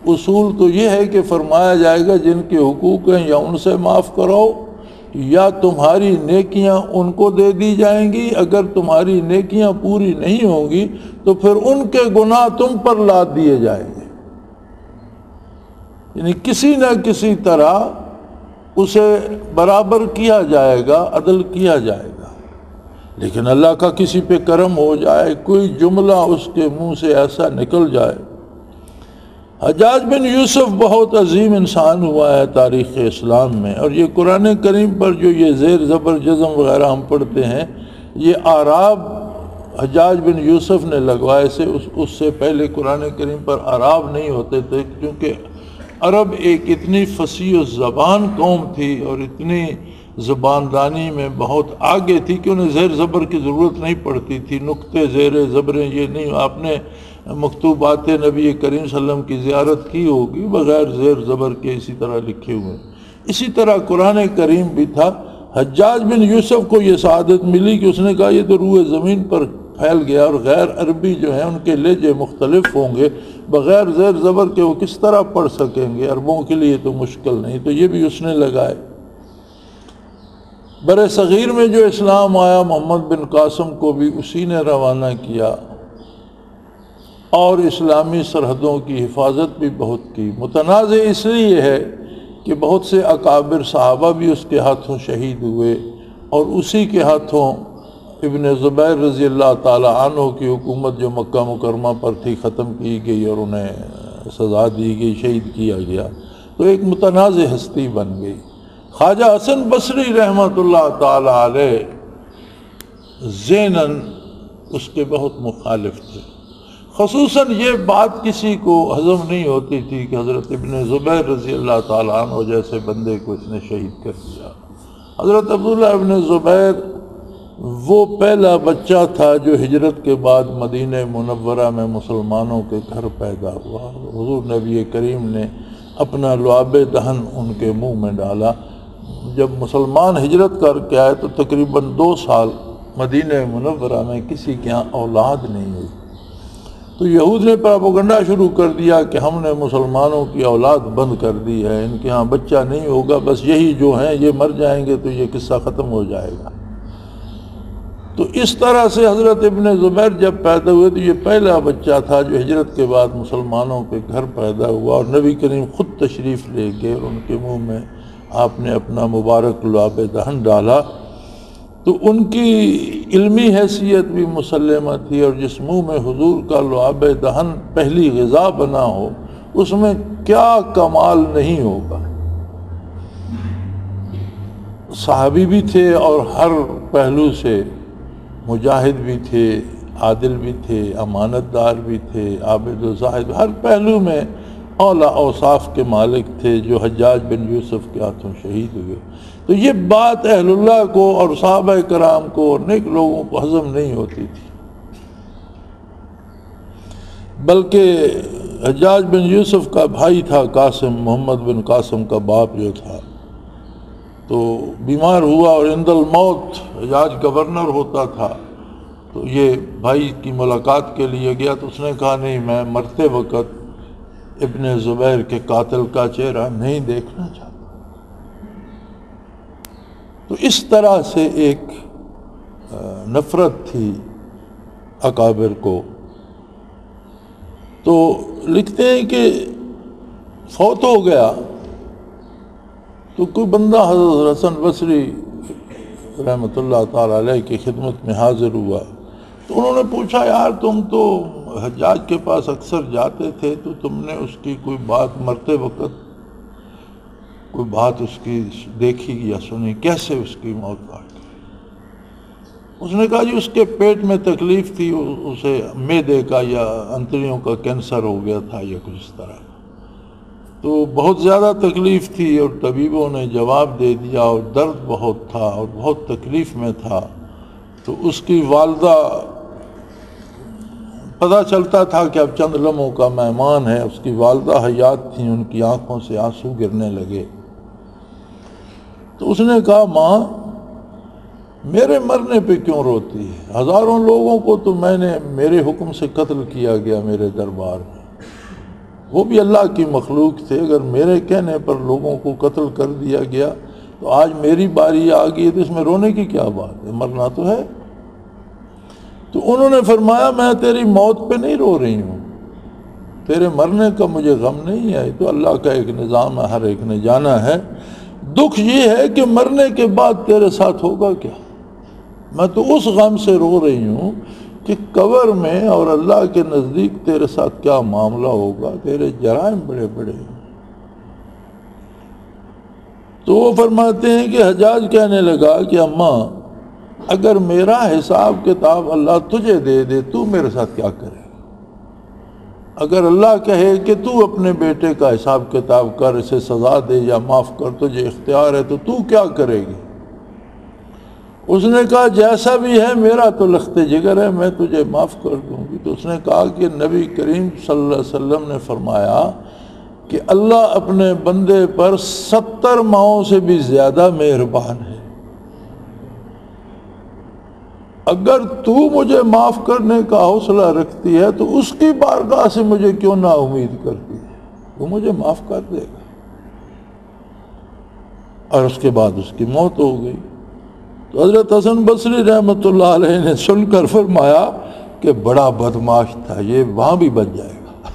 اصول تو یہ ہے کہ فرمایا جائے گا جن کے حقوق ہیں یا ان سے معاف کرو یا تمہاری نیکیاں ان کو دے دی جائیں گی، اگر تمہاری نیکیاں پوری نہیں ہوں گی تو پھر ان کے گناہ تم پر لاد دیے جائیں گے، یعنی کسی نہ کسی طرح اسے برابر کیا جائے گا، عدل کیا جائے گا۔ لیکن اللہ کا کسی پہ کرم ہو جائے، کوئی جملہ اس کے منہ سے ایسا نکل جائے۔ حجاج بن یوسف بہت عظیم انسان ہوا ہے تاریخ اسلام میں، اور یہ قرآن کریم پر جو یہ زیر زبر جزم وغیرہ ہم پڑھتے ہیں یہ اعراب حجاج بن یوسف نے لگوائے سے، اس سے پہلے قرآن کریم پر اعراب نہیں ہوتے تھے، کیونکہ عرب ایک اتنی فصیح الزبان قوم تھی اور اتنی زباندانی میں بہت آگے تھی کہ انہیں زیر زبر کی ضرورت نہیں پڑتی تھی، نقطے زیر زبریں یہ نہیں۔ آپ نے مکتوبات نبی کریم صلی اللہ علیہ وسلم کی زیارت کی ہوگی، بغیر زیر زبر کے اسی طرح لکھے ہوئے۔ اسی طرح قرآن کریم بھی تھا۔ حجاج بن یوسف کو یہ سعادت ملی کہ اس نے کہا یہ تو روئے زمین پر پھیل گیا، اور غیر عربی جو ہیں ان کے لہجے مختلف ہوں گے، بغیر زیر زبر کے وہ کس طرح پڑھ سکیں گے، عربوں کے لیے تو مشکل نہیں، تو یہ بھی اس نے لگائے۔ بر صغیر میں جو اسلام آیا محمد بن قاسم کو بھی اسی نے روانہ کیا، اور اسلامی سرحدوں کی حفاظت بھی بہت کی۔ متنازع اس لیے ہے کہ بہت سے اکابر صحابہ بھی اس کے ہاتھوں شہید ہوئے، اور اسی کے ہاتھوں ابن زبیر رضی اللہ تعالیٰ عنہ کی حکومت جو مکہ مکرمہ پر تھی ختم کی گئی اور انہیں سزا دی گئی، شہید کیا گیا، تو ایک متنازع ہستی بن گئی۔ خواجہ حسن بصری رحمۃ اللہ تعالیٰ علیہ ذہناً اس کے بہت مخالف تھے، خصوصاً یہ بات کسی کو ہضم نہیں ہوتی تھی کہ حضرت ابن زبیر رضی اللہ تعالیٰ عنہ جیسے بندے کو اس نے شہید کر دیا۔ حضرت عبداللہ ابن زبیر وہ پہلا بچہ تھا جو ہجرت کے بعد مدینہ منورہ میں مسلمانوں کے گھر پیدا ہوا۔ حضور نبی کریم نے اپنا لعاب دہن ان کے منہ میں ڈالا۔ جب مسلمان ہجرت کر کے آئے تو تقریباً 2 سال مدینہ منورہ میں کسی کے ہاں اولاد نہیں ہوئی، تو یہود نے پروپیگنڈا شروع کر دیا کہ ہم نے مسلمانوں کی اولاد بند کر دی ہے، ان کے ہاں بچہ نہیں ہوگا، بس یہی جو ہیں یہ مر جائیں گے تو یہ قصہ ختم ہو جائے گا۔ تو اس طرح سے حضرت ابن زبیر جب پیدا ہوئے تو یہ پہلا بچہ تھا جو ہجرت کے بعد مسلمانوں کے گھر پیدا ہوا، اور نبی کریم خود تشریف لے گئے اور ان کے منہ میں آپ نے اپنا مبارک لعاب دہن ڈالا۔ تو ان کی علمی حیثیت بھی مسلمہ تھی، اور جس منہ میں حضور کا لعاب دہن پہلی غذا بنا ہو اس میں کیا کمال نہیں ہوگا۔ صحابی بھی تھے اور ہر پہلو سے مجاہد بھی تھے، عادل بھی تھے، امانت دار بھی تھے، عابد و زاہد، ہر پہلو میں اعلیٰ اوصاف کے مالک تھے، جو حجاج بن یوسف کے ہاتھوں شہید ہوئے۔ تو یہ بات اہل اللہ کو اور صحابہ کرام کو اور نیک لوگوں کو ہضم نہیں ہوتی تھی، بلکہ حجاج بن یوسف کا بھائی تھا قاسم، محمد بن قاسم کا باپ جو تھا، تو بیمار ہوا اور عند الموت حجاج گورنر ہوتا تھا، تو یہ بھائی کی ملاقات کے لیے گیا تو اس نے کہا نہیں، میں مرتے وقت ابن زبیر کے قاتل کا چہرہ نہیں دیکھنا چاہتا۔ تو اس طرح سے ایک نفرت تھی اکابر کو۔ تو لکھتے ہیں کہ فوت ہو گیا تو کوئی بندہ حضرت حسن بصری رحمۃ اللہ تعالیٰ علیہ کی خدمت میں حاضر ہوا، تو انہوں نے پوچھا یار تم تو حجاج کے پاس اکثر جاتے تھے، تو تم نے اس کی کوئی بات مرتے وقت کوئی بات اس کی دیکھی یا سنی، کیسے اس کی موت آ گئی؟ اس نے کہا جی اس کے پیٹ میں تکلیف تھی، اسے معدے کا یا انتڑیوں کا کینسر ہو گیا تھا یا کچھ اس طرح، تو بہت زیادہ تکلیف تھی اور طبیبوں نے جواب دے دیا اور درد بہت تھا اور بہت تکلیف میں تھا، تو اس کی والدہ، پتہ چلتا تھا کہ اب چند لمحوں کا مہمان ہے، اس کی والدہ حیات تھیں، ان کی آنکھوں سے آنسو گرنے لگے۔ تو اس نے کہا ماں میرے مرنے پہ کیوں روتی ہے؟ ہزاروں لوگوں کو تو میں نے میرے حکم سے قتل کیا گیا میرے دربار میں، وہ بھی اللہ کی مخلوق تھے، اگر میرے کہنے پر لوگوں کو قتل کر دیا گیا تو آج میری باری آ گئی، تو اس میں رونے کی کیا بات ہے، مرنا تو ہے۔ تو انہوں نے فرمایا میں تیری موت پہ نہیں رو رہی ہوں، تیرے مرنے کا مجھے غم نہیں ہے، تو اللہ کا ایک نظام ہے، ہر ایک نے جانا ہے، دکھ یہ ہے کہ مرنے کے بعد تیرے ساتھ ہوگا کیا؟ میں تو اس غم سے رو رہی ہوں کہ قبر میں اور اللہ کے نزدیک تیرے ساتھ کیا معاملہ ہوگا، تیرے جرائم بڑے بڑے ہیں۔ تو وہ فرماتے ہیں کہ حجاج کہنے لگا کہ اماں اگر میرا حساب کتاب اللہ تجھے دے دے تو میرے ساتھ کیا کرے؟ اگر اللہ کہے کہ تو اپنے بیٹے کا حساب کتاب کر، اسے سزا دے یا معاف کر، تجھے اختیار ہے، تو کیا کرے گی؟ اس نے کہا جیسا بھی ہے میرا تو لخت جگر ہے، میں تجھے معاف کر دوں گی۔ تو اس نے کہا کہ نبی کریم صلی اللہ علیہ وسلم نے فرمایا کہ اللہ اپنے بندے پر 70 ماؤں سے بھی زیادہ مہربان ہے، اگر تو مجھے معاف کرنے کا حوصلہ رکھتی ہے تو اس کی بارگاہ سے مجھے کیوں نا امید کرتی ہے، وہ مجھے معاف کر دے گا۔ اور اس کے بعد اس کی موت ہو گئی۔ تو حضرت حسن بصری رحمۃ اللہ علیہ نے سن کر فرمایا کہ بڑا بدمعاش تھا، یہ وہاں بھی بچ جائے گا،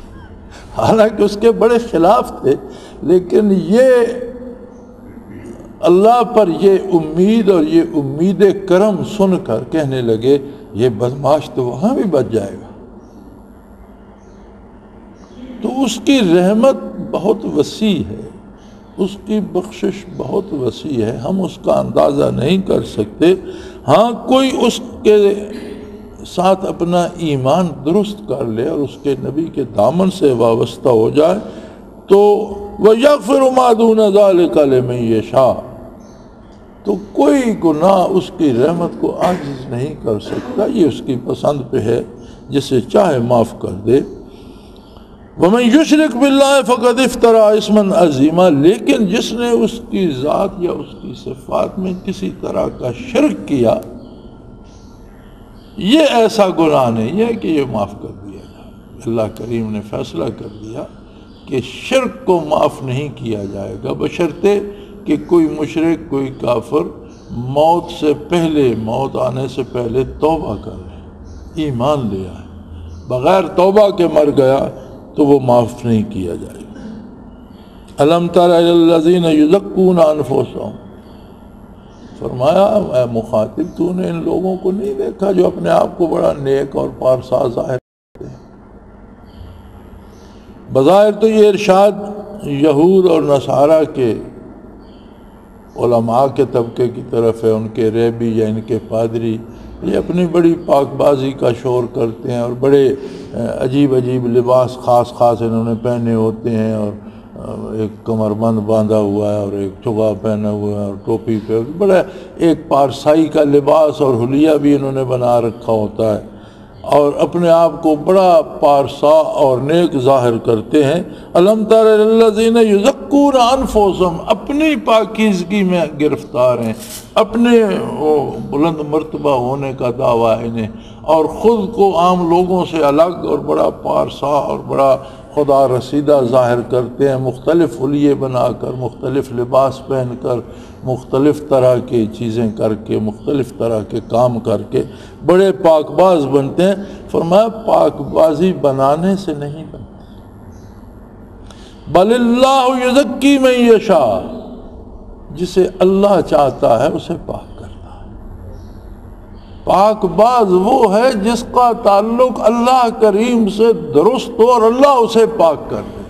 حالانکہ اس کے بڑے خلاف تھے، لیکن یہ اللہ پر یہ امید اور یہ امید کرم سن کر کہنے لگے یہ بدمعاش تو وہاں بھی بچ جائے گا۔ تو اس کی رحمت بہت وسیع ہے، اس کی بخشش بہت وسیع ہے، ہم اس کا اندازہ نہیں کر سکتے۔ ہاں کوئی اس کے ساتھ اپنا ایمان درست کر لے اور اس کے نبی کے دامن سے وابستہ ہو جائے تو وَيَغْفِرُ مَا دُونَ ذَلِكَ لِمَن يَشَاءُ، تو کوئی گناہ اس کی رحمت کو عاجز نہیں کر سکتا، یہ اس کی پسند پہ ہے، جسے چاہے معاف کر دے۔ وَمَن يُشْرِكْ بِاللَّهِ فَقَدِ افْتَرَىٰ اسْمًا عَظِيمًا، لیکن جس نے اس کی ذات یا اس کی صفات میں کسی طرح کا شرک کیا، یہ ایسا گناہ نہیں ہے کہ یہ معاف کر دیا جائے۔ اللہ کریم نے فیصلہ کر دیا کہ شرک کو معاف نہیں کیا جائے گا، بشرطے کہ کوئی مشرک، کوئی کافر موت سے پہلے، موت آنے سے پہلے توبہ کر لے، ایمان لے آئے، بغیر توبہ کے مر گیا تو وہ معاف نہیں کیا جائے گا۔ الم تر الی الذین یزکون انفسہم، فرمایا اے مخاطب تو نے ان لوگوں کو نہیں دیکھا جو اپنے آپ کو بڑا نیک اور پارسا ظاہر کرتے ہیں؟ بظاہر تو یہ ارشاد یہود اور نصارہ کے علماء کے طبقے کی طرف ہے، ان کے ریبی یا ان کے پادری، یہ اپنی بڑی پاک بازی کا شور کرتے ہیں اور بڑے عجیب عجیب لباس خاص خاص انہوں نے پہنے ہوتے ہیں، اور ایک کمر بند باندھا ہوا ہے اور ایک چگا پہنا ہوا ہے اور ٹوپی پہ بڑا ایک پارسائی کا لباس اور حلیہ بھی انہوں نے بنا رکھا ہوتا ہے، اور اپنے آپ کو بڑا پارسا اور نیک ظاہر کرتے ہیں۔ الم تر الی الذین یزکون انفسہم، اپنی پاکیزگی میں گرفتار ہیں، اپنے بلند مرتبہ ہونے کا دعویٰ ہے انہیں، اور خود کو عام لوگوں سے الگ اور بڑا پارسا اور بڑا خدا رسیدہ ظاہر کرتے ہیں، مختلف حلیے بنا کر، مختلف لباس پہن کر، مختلف طرح کی چیزیں کر کے، مختلف طرح کے کام کر کے بڑے پاک باز بنتے ہیں۔ فرمایا پاک بازی بنانے سے نہیں بنتی، بل اللہ یزکی من یشاء، جسے اللہ چاہتا ہے اسے پاک کرتا ہے۔ پاک باز وہ ہے جس کا تعلق اللہ کریم سے درست ہو اور اللہ اسے پاک کر دے.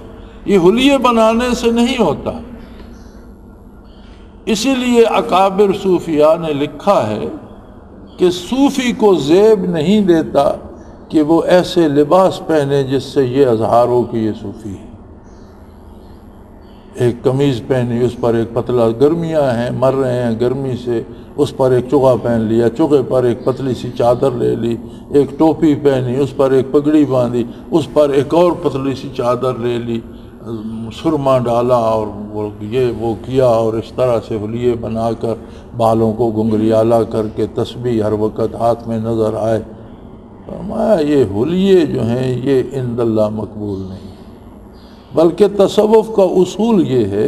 یہ حلیے بنانے سے نہیں ہوتا. اسی لیے اکابر صوفیاء نے لکھا ہے کہ صوفی کو زیب نہیں دیتا کہ وہ ایسے لباس پہنے جس سے یہ اظہار ہو کہ یہ صوفی ہے. ایک قمیض پہنی، اس پر ایک پتلا، گرمیاں ہیں مر رہے ہیں گرمی سے، اس پر ایک چوغا پہن لیا، چوغے پر ایک پتلی سی چادر لے لی، ایک ٹوپی پہنی، اس پر ایک پگڑی باندھی، اس پر ایک اور پتلی سی چادر لے لی، سرما ڈالا اور وہ کیا، اور اس طرح سے حلیے بنا کر بالوں کو گنگریالا کر کے تسبیح ہر وقت ہاتھ میں نظر آئے. فرمایا یہ حلیے جو ہیں یہ عند اللہ مقبول نہیں، بلکہ تصوف کا اصول یہ ہے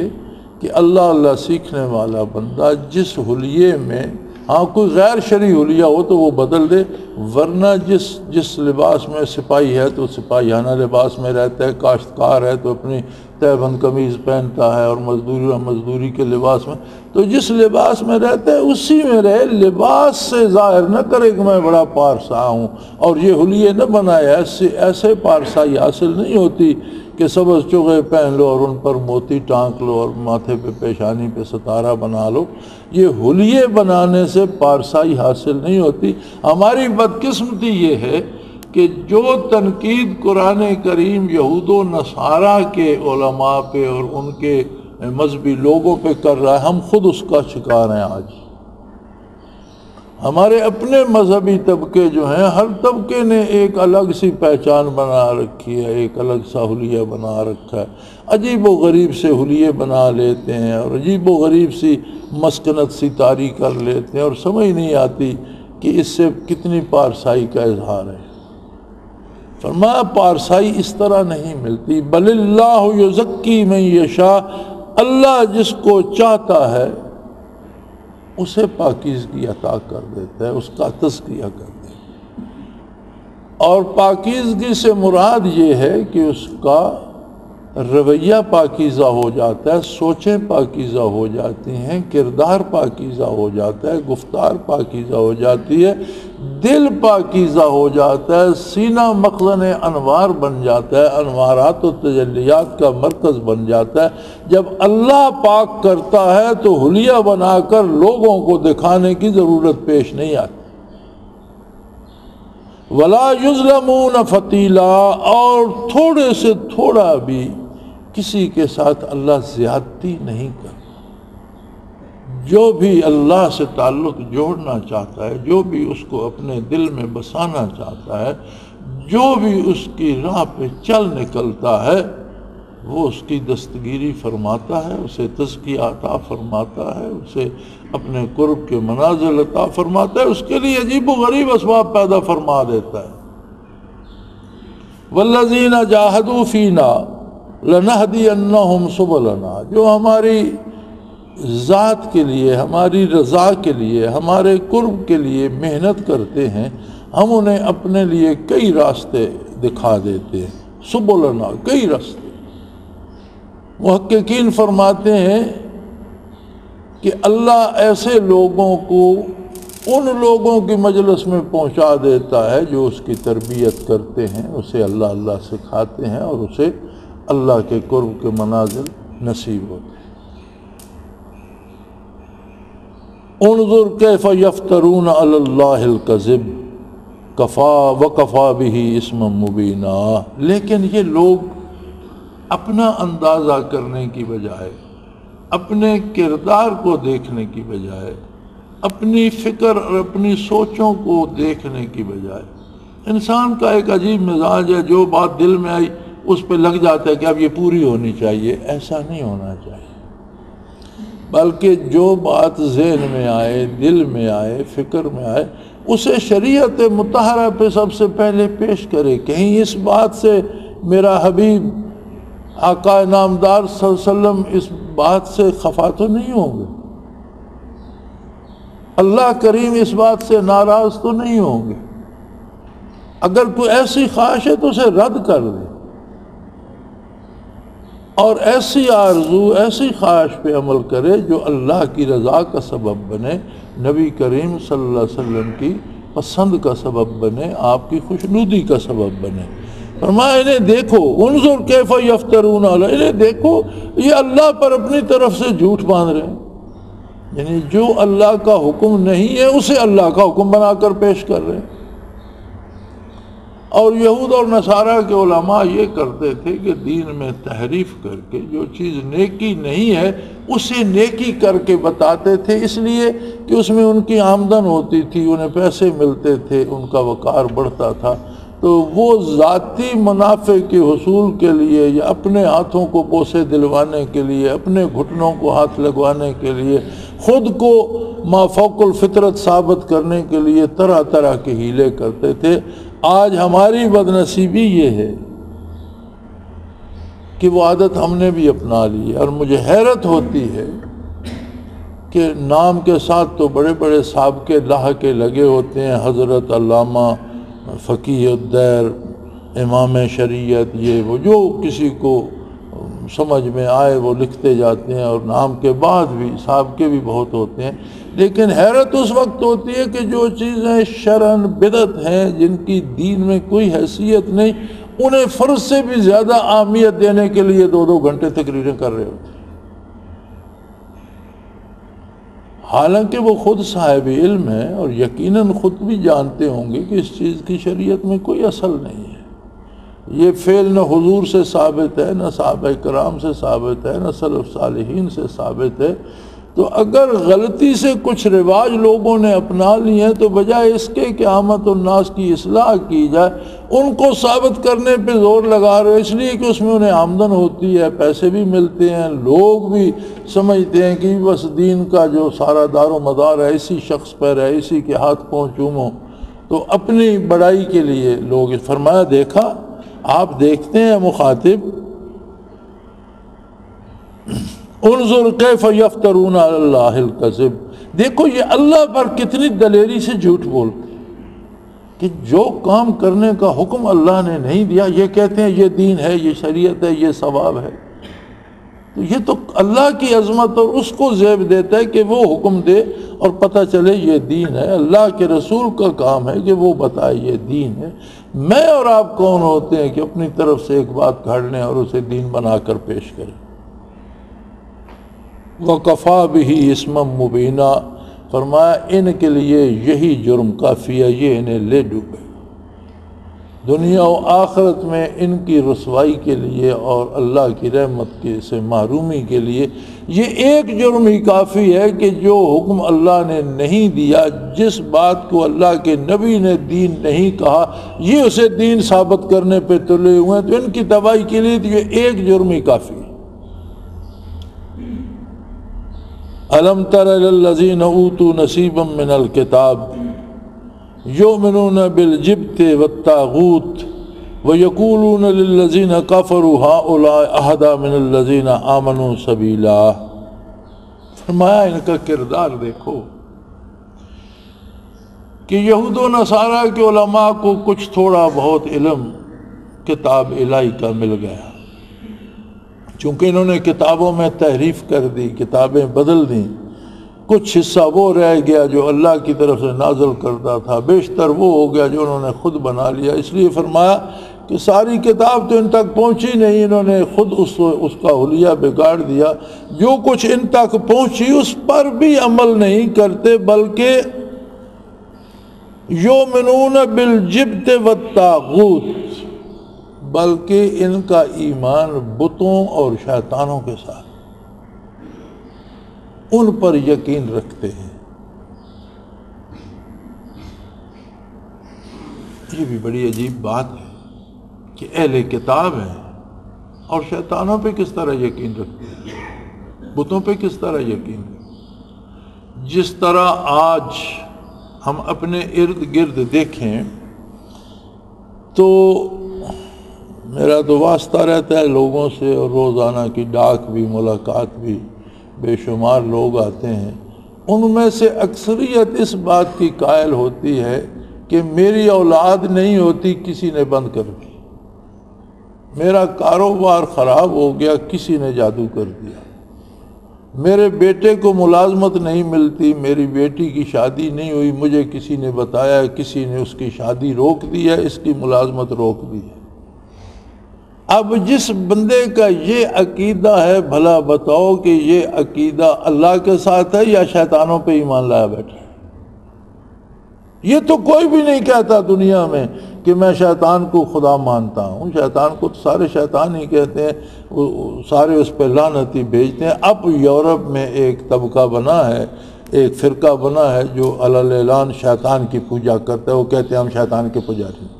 کہ اللہ سیکھنے والا بندہ جس حلیے میں کوئی غیر شرعی حلیہ ہو تو وہ بدل دے، ورنہ جس لباس میں سپاہی ہے تو سپاہیانہ لباس میں رہتا ہے، کاشتکار ہے تو اپنی تہ بند قمیض پہنتا ہے، اور مزدوری کے لباس میں، تو جس لباس میں رہتا ہے اسی میں رہے، لباس سے ظاہر نہ کرے کہ میں بڑا پارسا ہوں، اور یہ حلیے نہ بنائے. ایسے پارسائی حاصل نہیں ہوتی کہ سبز چوغے پہن لو اور ان پر موتی ٹانک لو اور ماتھے پہ پیشانی پہ ستارہ بنا لو. یہ حلیے بنانے سے پارسائی حاصل نہیں ہوتی. ہماری بدقسمتی یہ ہے کہ جو تنقید قرآن کریم یہود و نصارہ کے علماء پہ اور ان کے مذہبی لوگوں پہ کر رہا ہے، ہم خود اس کا شکار ہیں. آج ہمارے اپنے مذہبی طبقے جو ہیں، ہر طبقے نے ایک الگ سی پہچان بنا رکھی ہے، ایک الگ سا حلیہ بنا رکھا ہے. عجیب و غریب سے حلیے بنا لیتے ہیں اور عجیب و غریب سی مسکنت سی طاری کر لیتے ہیں، اور سمجھ نہیں آتی کہ اس سے کتنی پارسائی کا اظہار ہے. فرمایا پارسائی اس طرح نہیں ملتی. بل اللہ یزکی من یشاء، اللہ جس کو چاہتا ہے اسے پاکیزگی عطا کر دیتا ہے، اس کا تزکیہ کر دیتا ہے. اور پاکیزگی سے مراد یہ ہے کہ اس کا رویہ پاکیزہ ہو جاتا ہے، سوچیں پاکیزہ ہو جاتی ہیں، کردار پاکیزہ ہو جاتا ہے، گفتار پاکیزہ ہو جاتی ہے، دل پاکیزہ ہو جاتا ہے، سینہ مخزن انوار بن جاتا ہے، انوارات و تجلیات کا مرکز بن جاتا ہے. جب اللہ پاک کرتا ہے تو حلیہ بنا کر لوگوں کو دکھانے کی ضرورت پیش نہیں آتی. وَلَا يُظْلَمُونَ فَتِيلًا، اور تھوڑے سے تھوڑا بھی کسی کے ساتھ اللہ زیادتی نہیں کرتا. جو بھی اللہ سے تعلق جوڑنا چاہتا ہے، جو بھی اس کو اپنے دل میں بسانا چاہتا ہے، جو بھی اس کی راہ پہ چل نکلتا ہے، وہ اس کی دستگیری فرماتا ہے، اسے تزکیہ عطا فرماتا ہے، اسے اپنے قرب کے منازل عطا فرماتا ہے، اس کے لیے عجیب و غریب اسباب پیدا فرما دیتا ہے. والذین جاہدوا فینا لنہدینہم سبلنا، جو ہماری ذات کے لیے، ہماری رضا کے لیے، ہمارے قرب کے لیے محنت کرتے ہیں، ہم انہیں اپنے لیے کئی راستے دکھا دیتے ہیں. سبلنا، کئی راستے. محققین فرماتے ہیں کہ اللہ ایسے لوگوں کو ان لوگوں کی مجلس میں پہنچا دیتا ہے جو اس کی تربیت کرتے ہیں، اسے اللہ سکھاتے ہیں، اور اسے اللہ کے قرب کے منازل نصیب ہوتے ہیں. انظر کیف یفترون علی اللہ الکذب وکفا بہ اسما مبینا. لیکن یہ لوگ اپنا اندازہ کرنے کی بجائے، اپنے کردار کو دیکھنے کی بجائے، اپنی فکر اور اپنی سوچوں کو دیکھنے کی بجائے، انسان کا ایک عجیب مزاج ہے، جو بات دل میں آئی اس پہ لگ جاتا ہے کہ اب یہ پوری ہونی چاہیے. ایسا نہیں ہونا چاہیے، بلکہ جو بات ذہن میں آئے، دل میں آئے، فکر میں آئے، اسے شریعت مطہرہ پہ سب سے پہلے پیش کرے. کہیں اس بات سے میرا حبیب آقا نامدار صلی اللہ علیہ وسلم اس بات سے خفا تو نہیں ہوں گے، اللہ کریم اس بات سے ناراض تو نہیں ہوں گے. اگر کوئی ایسی خواہش ہے تو اسے رد کر دے، اور ایسی آرزو، ایسی خواہش پہ عمل کرے جو اللہ کی رضا کا سبب بنے، نبی کریم صلی اللہ علیہ وسلم کی پسند کا سبب بنے، آپ کی خوشنودی کا سبب بنے۔ فرمایا انہیں دیکھو، انظر کیف یفترون علی، انہیں دیکھو یہ اللہ پر اپنی طرف سے جھوٹ باندھ رہے ہیں، یعنی جو اللہ کا حکم نہیں ہے اسے اللہ کا حکم بنا کر پیش کر رہے ہیں۔ اور یہود اور نصارہ کے علماء یہ کرتے تھے کہ دین میں تحریف کر کے جو چیز نیکی نہیں ہے اسے نیکی کر کے بتاتے تھے، اس لیے کہ اس میں ان کی آمدن ہوتی تھی، انہیں پیسے ملتے تھے، ان کا وقار بڑھتا تھا۔ تو وہ ذاتی منافع کے حصول کے لیے یا اپنے ہاتھوں کو بوسے دلوانے کے لیے، اپنے گھٹنوں کو ہاتھ لگوانے کے لیے، خود کو ما فوق الفطرت ثابت کرنے کے لیے طرح طرح کے ہیلے کرتے تھے۔ آج ہماری بدنصیبی یہ ہے کہ وہ عادت ہم نے بھی اپنا لی ہے، اور مجھے حیرت ہوتی ہے کہ نام کے ساتھ تو بڑے بڑے سابقے لاہ کے لگے ہوتے ہیں، حضرت علامہ فقیہ الدیر، امام شریعت، یہ وہ جو کسی کو سمجھ میں آئے وہ لکھتے جاتے ہیں، اور نام کے بعد بھی سابقے بھی بہت ہوتے ہیں۔ لیکن حیرت اس وقت ہوتی ہے کہ جو چیزیں شرعاً بدعت ہیں، جن کی دین میں کوئی حیثیت نہیں، انہیں فرض سے بھی زیادہ اہمیت دینے کے لیے 2 گھنٹے تقریریں کر رہے ہوتے ہیں، حالانکہ وہ خود صاحب علم ہیں اور یقیناً خود بھی جانتے ہوں گے کہ اس چیز کی شریعت میں کوئی اصل نہیں ہے۔ یہ فعل نہ حضور سے ثابت ہے، نہ صحابہ کرام سے ثابت ہے، نہ سلف صالحین سے ثابت ہے۔ تو اگر غلطی سے کچھ رواج لوگوں نے اپنا لیے ہیں تو بجائے اس کے کہ عامت الناس کی اصلاح کی جائے، ان کو ثابت کرنے پہ زور لگا رہے، اس لیے کہ اس میں انہیں آمدن ہوتی ہے، پیسے بھی ملتے ہیں، لوگ بھی سمجھتے ہیں کہ بس دین کا جو سارا دار و مدار ہے اسی شخص پر ہے، اسی کے ہاتھ پاؤں چومو۔ تو اپنی بڑائی کے لیے لوگ، فرمایا دیکھا، آپ دیکھتے ہیں مخاطب، انظر کیف یفترون علی اللہ الکذب، دیکھو یہ اللہ پر کتنی دلیری سے جھوٹ بولتے ہیں کہ جو کام کرنے کا حکم اللہ نے نہیں دیا یہ کہتے ہیں یہ دین ہے، یہ شریعت ہے، یہ ثواب ہے۔ تو یہ تو اللہ کی عظمت اور اس کو زیب دیتا ہے کہ وہ حکم دے اور پتہ چلے یہ دین ہے۔ اللہ کے رسول کا کام ہے کہ وہ بتائے یہ دین ہے۔ میں اور آپ کون ہوتے ہیں کہ اپنی طرف سے ایک بات کاٹ لیں اور اسے دین بنا کر پیش کریں؟ وَقَفَا بِهِ اسْمًا مُبِينًا، فرمایا ان کے لیے یہی جرم کافی ہے، یہ انہیں لے ڈوبے دنیا و آخرت میں، ان کی رسوائی کے لیے اور اللہ کی رحمت کے سے محرومی کے لیے یہ ایک جرم ہی کافی ہے کہ جو حکم اللہ نے نہیں دیا، جس بات کو اللہ کے نبی نے دین نہیں کہا، یہ اسے دین ثابت کرنے پہ تلے ہوئے ہیں۔ تو ان کی تباہی کے لیے تو یہ ایک جرم ہی کافی ہے۔ أَلَمْ تَرَ إِلَى الَّذِينَ أُوتُوا نَصِيبًا مِنَ الْكِتَابِ يُؤْمِنُونَ بِالْجِبْتِ وَالطَّاغُوتِ وَيَقُولُونَ لِلَّذِينَ كَفَرُوا هَؤُلَاءِ أَهْدَىٰ مِنَ الَّذِينَ آمَنُوا سَبِيلًا، فرمایا ان کا کردار دیکھو کہ یہود و نصارہ کے علماء کو کچھ تھوڑا بہت علم کتاب الہی کا مل گیا، چونکہ انہوں نے کتابوں میں تحریف کر دی، کتابیں بدل دیں، کچھ حصہ وہ رہ گیا جو اللہ کی طرف سے نازل کرتا تھا، بیشتر وہ ہو گیا جو انہوں نے خود بنا لیا۔ اس لیے فرمایا کہ ساری کتاب تو ان تک پہنچی نہیں، انہوں نے خود اس کا حلیہ بگاڑ دیا، جو کچھ ان تک پہنچی اس پر بھی عمل نہیں کرتے، بلکہ یؤمنون بالجبت والطاغوت، بلکہ ان کا ایمان بتوں اور شیطانوں کے ساتھ، ان پر یقین رکھتے ہیں۔ یہ بھی بڑی عجیب بات ہے کہ اہل کتاب ہیں اور شیطانوں پہ کس طرح یقین رکھتے ہیں، بتوں پہ کس طرح یقین رکھتے ہیں۔ جس طرح آج ہم اپنے ارد گرد دیکھیں تو میرا تو واسطہ رہتا ہے لوگوں سے، اور روزانہ کی ڈاک بھی، ملاقات بھی، بے شمار لوگ آتے ہیں، ان میں سے اکثریت اس بات کی قائل ہوتی ہے کہ میری اولاد نہیں ہوتی، کسی نے بند کر دی، میرا کاروبار خراب ہو گیا، کسی نے جادو کر دیا، میرے بیٹے کو ملازمت نہیں ملتی، میری بیٹی کی شادی نہیں ہوئی، مجھے کسی نے بتایا کسی نے اس کی شادی روک دی ہے، اس کی ملازمت روک دی ہے۔ اب جس بندے کا یہ عقیدہ ہے، بھلا بتاؤ کہ یہ عقیدہ اللہ کے ساتھ ہے یا شیطانوں پہ ایمان لایا بیٹھا ہے؟ یہ تو کوئی بھی نہیں کہتا دنیا میں کہ میں شیطان کو خدا مانتا ہوں۔ شیطان کو تو سارے شیطان ہی کہتے ہیں، سارے اس پہ لعنتی بھیجتے ہیں۔ اب یورپ میں ایک طبقہ بنا ہے، ایک فرقہ بنا ہے جو علی اعلان شیطان کی پوجا کرتا ہے، وہ کہتے ہیں ہم شیطان کے پجاری ہیں۔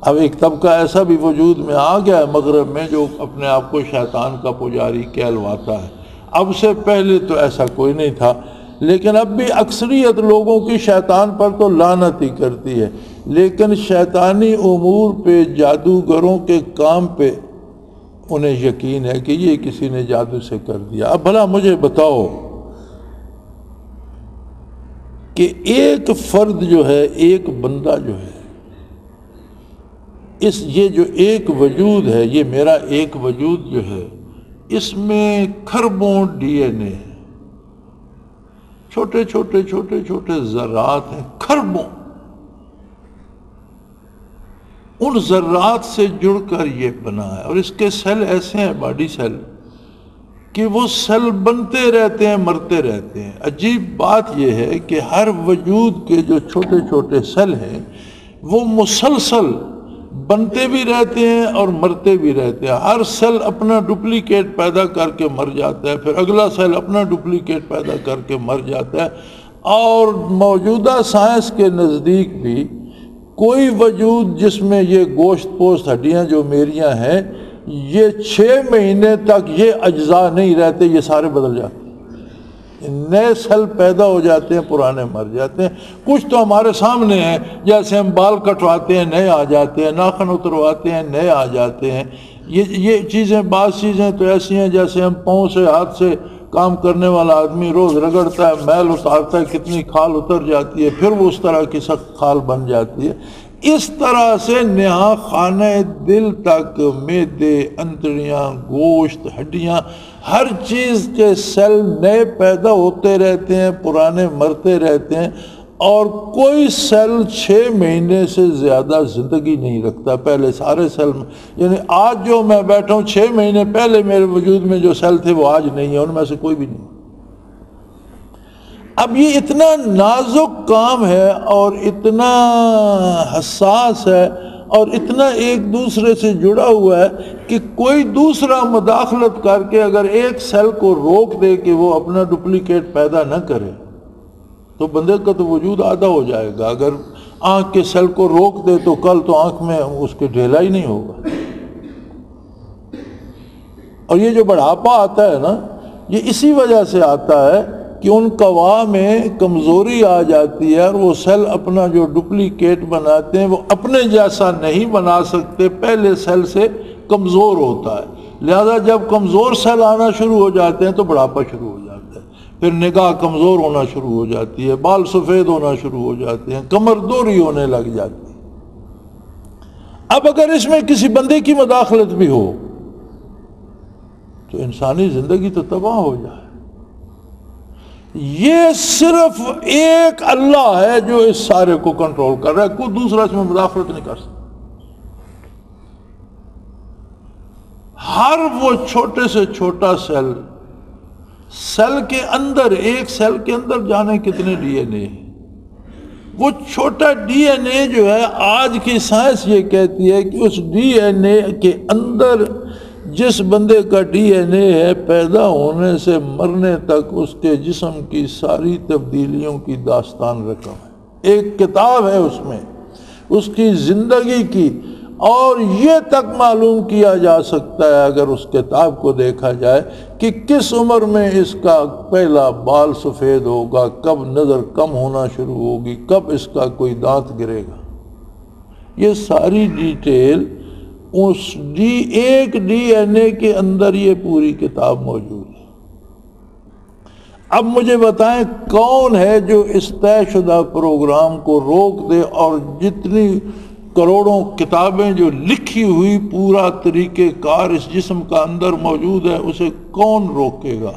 اب ایک طبقہ ایسا بھی وجود میں آ گیا ہے مغرب میں جو اپنے آپ کو شیطان کا پجاری کہلواتا ہے۔ اب سے پہلے تو ایسا کوئی نہیں تھا، لیکن اب بھی اکثریت لوگوں کی شیطان پر تو لعنت ہی کرتی ہے، لیکن شیطانی امور پہ، جادوگروں کے کام پہ انہیں یقین ہے کہ یہ کسی نے جادو سے کر دیا۔ اب بھلا مجھے بتاؤ کہ ایک فرد جو ہے، ایک بندہ جو ہے، یہ جو ایک وجود ہے، یہ میرا ایک وجود جو ہے، اس میں کھربوں ڈی این اے ہے، چھوٹے چھوٹے چھوٹے چھوٹے ذرات ہیں، کھربوں۔ ان ذرات سے جڑ کر یہ بنا ہے، اور اس کے سیل ایسے ہیں، باڈی سیل، کہ وہ سیل بنتے رہتے ہیں، مرتے رہتے ہیں۔ عجیب بات یہ ہے کہ ہر وجود کے جو چھوٹے چھوٹے سیل ہیں وہ مسلسل بنتے بھی رہتے ہیں اور مرتے بھی رہتے ہیں۔ ہر سیل اپنا ڈپلیکیٹ پیدا کر کے مر جاتا ہے، پھر اگلا سیل اپنا ڈپلیکیٹ پیدا کر کے مر جاتا ہے۔ اور موجودہ سائنس کے نزدیک بھی کوئی وجود جس میں یہ گوشت پوست ہڈیاں جو میریاں ہیں، یہ 6 مہینے تک یہ اجزاء نہیں رہتے، یہ سارے بدل جاتے ہیں، نئے سیل پیدا ہو جاتے ہیں، پرانے مر جاتے ہیں۔ کچھ تو ہمارے سامنے ہیں، جیسے ہم بال کٹواتے ہیں نئے آ جاتے ہیں، ناخن اترواتے ہیں نئے آ جاتے ہیں۔ یہ چیزیں، بعض چیزیں تو ایسی ہیں جیسے ہم پاؤں سے، ہاتھ سے کام کرنے والا آدمی روز رگڑتا ہے، میل اتارتا ہے، کتنی کھال اتر جاتی ہے، پھر وہ اس طرح کی سخت کھال بن جاتی ہے۔ اس طرح سے نہا خانہ دل تک معدے، انتڑیاں، گوشت، ہڈیاں، ہر چیز کے سیل نئے پیدا ہوتے رہتے ہیں، پرانے مرتے رہتے ہیں، اور کوئی سیل 6 مہینے سے زیادہ زندگی نہیں رکھتا۔ پہلے سارے سیل، یعنی آج جو میں بیٹھا ہوں 6 مہینے پہلے میرے وجود میں جو سیل تھے وہ آج نہیں ہے، ان میں سے کوئی بھی نہیں۔ اب یہ اتنا نازک کام ہے اور اتنا حساس ہے اور اتنا ایک دوسرے سے جڑا ہوا ہے کہ کوئی دوسرا مداخلت کر کے اگر ایک سیل کو روک دے کہ وہ اپنا ڈپلیکیٹ پیدا نہ کرے تو بندے کا تو وجود آدھا ہو جائے گا۔ اگر آنکھ کے سیل کو روک دے تو کل تو آنکھ میں اس کے ڈھیلا ہی نہیں ہوگا۔ اور یہ جو بڑھاپا آتا ہے نا، یہ اسی وجہ سے آتا ہے کہ ان قوا میں کمزوری آ جاتی ہے، اور وہ سیل اپنا جو ڈپلیکیٹ بناتے ہیں وہ اپنے جیسا نہیں بنا سکتے، پہلے سیل سے کمزور ہوتا ہے۔ لہذا جب کمزور سیل آنا شروع ہو جاتے ہیں تو بڑھاپا شروع ہو جاتا ہے، پھر نگاہ کمزور ہونا شروع ہو جاتی ہے، بال سفید ہونا شروع ہو جاتے ہیں، کمر دوری ہونے لگ جاتی ہے۔ اب اگر اس میں کسی بندے کی مداخلت بھی ہو تو انسانی زندگی تو تباہ ہو جائے۔ یہ صرف ایک اللہ ہے جو اس سارے کو کنٹرول کر رہا ہے، کوئی دوسرا اس میں مداخلت نہیں کر سکتا۔ ہر وہ چھوٹے سے چھوٹا سیل، سیل کے اندر، ایک سیل کے اندر جانے کتنے ڈی این اے ہیں، وہ چھوٹا ڈی این اے جو ہے، آج کی سائنس یہ کہتی ہے کہ اس ڈی این اے کے اندر جس بندے کا ڈی این اے ہے، پیدا ہونے سے مرنے تک اس کے جسم کی ساری تبدیلیوں کی داستان رقم ہے، ایک کتاب ہے اس میں اس کی زندگی کی، اور یہ تک معلوم کیا جا سکتا ہے اگر اس کتاب کو دیکھا جائے کہ کس عمر میں اس کا پہلا بال سفید ہوگا، کب نظر کم ہونا شروع ہوگی، کب اس کا کوئی دانت گرے گا۔ یہ ساری ڈیٹیل اس ایک ڈی این اے کے اندر یہ پوری کتاب موجود ہے۔ اب مجھے بتائیں کون ہے جو اس طے شدہ پروگرام کو روک دے، اور جتنی کروڑوں کتابیں جو لکھی ہوئی پورا طریقہ کار اس جسم کا اندر موجود ہے اسے کون روکے گا؟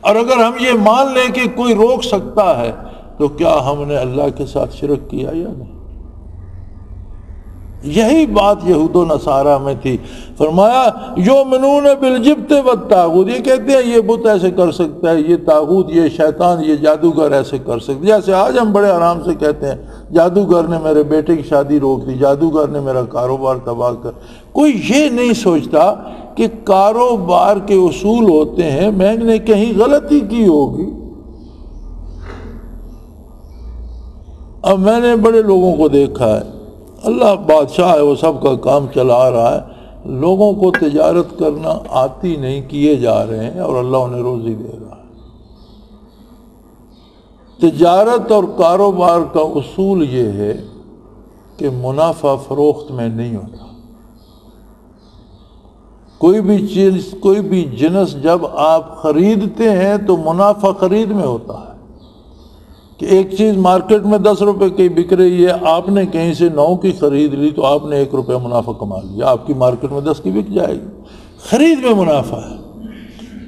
اور اگر ہم یہ مان لیں کہ کوئی روک سکتا ہے تو کیا ہم نے اللہ کے ساتھ شرک کیا یا نہیں؟ یہی بات یہود و نصارہ میں تھی. فرمایا یؤمنون بالجبت والطاغوت، یہ کہتے ہیں یہ بت ایسے کر سکتا ہے، یہ طاغوت، یہ شیطان، یہ جادوگر ایسے کر سکتے. جیسے آج ہم بڑے آرام سے کہتے ہیں جادوگر نے میرے بیٹے کی شادی روک دی، جادوگر نے میرا کاروبار تباہ کر. کوئی یہ نہیں سوچتا کہ کاروبار کے اصول ہوتے ہیں، میں نے کہیں غلطی کی ہوگی. اب میں نے بڑے لوگوں کو دیکھا ہے، اللہ بادشاہ ہے، وہ سب کا کام چلا رہا ہے، لوگوں کو تجارت کرنا آتی نہیں، کیے جا رہے ہیں اور اللہ انہیں روزی دے رہا ہے. تجارت اور کاروبار کا اصول یہ ہے کہ منافع فروخت میں نہیں ہوتا. کوئی بھی چیز، کوئی بھی جنس جب آپ خریدتے ہیں تو منافع خرید میں ہوتا ہے. کہ ایک چیز مارکیٹ میں 10 روپے کی بک رہی ہے، آپ نے کہیں سے 9 کی خرید لی تو آپ نے 1 روپے منافع کما لیا، آپ کی مارکیٹ میں 10 کی بک جائے گی. خرید میں منافع ہے.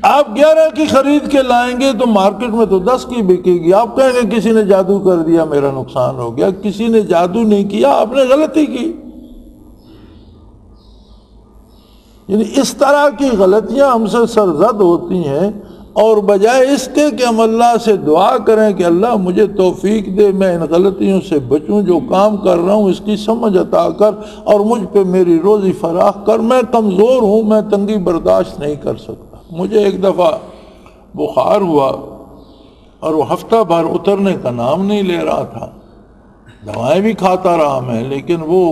آپ 11 کی خرید کے لائیں گے تو مارکیٹ میں تو 10 کی بکے گی. آپ کہیں گے کسی نے جادو کر دیا، میرا نقصان ہو گیا. کسی نے جادو نہیں کیا، آپ نے غلطی کی. یعنی اس طرح کی غلطیاں ہم سے سرزد ہوتی ہیں، اور بجائے اس کے کہ ہم اللہ سے دعا کریں کہ اللہ مجھے توفیق دے، میں ان غلطیوں سے بچوں، جو کام کر رہا ہوں اس کی سمجھ عطا کر اور مجھ پہ میری روزی فراخ کر، میں کمزور ہوں، میں تنگی برداشت نہیں کر سکتا. مجھے ایک دفعہ بخار ہوا اور وہ ہفتہ بھر اترنے کا نام نہیں لے رہا تھا. دوائیں بھی کھاتا رہا میں، لیکن وہ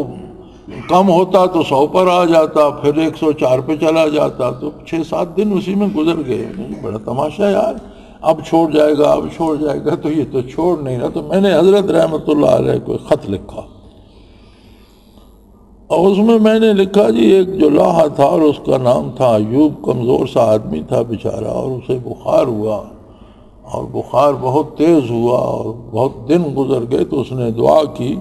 کم ہوتا تو 100 پر آ جاتا، پھر 104 پہ چلا جاتا، تو 6-7 دن اسی میں گزر گئے. بڑا تماشا یار، اب چھوڑ جائے گا، اب چھوڑ جائے گا، تو یہ تو چھوڑ نہیں رہا. تو میں نے حضرت رحمۃ اللہ علیہ کو خط لکھا اور اس میں نے لکھا جی ایک جو لاحہ تھا اور اس کا نام تھا ایوب، کمزور سا آدمی تھا بیچارہ، اور اسے بخار ہوا اور بخار بہت تیز ہوا اور بہت دن گزر گئے. تو اس نے دعا کی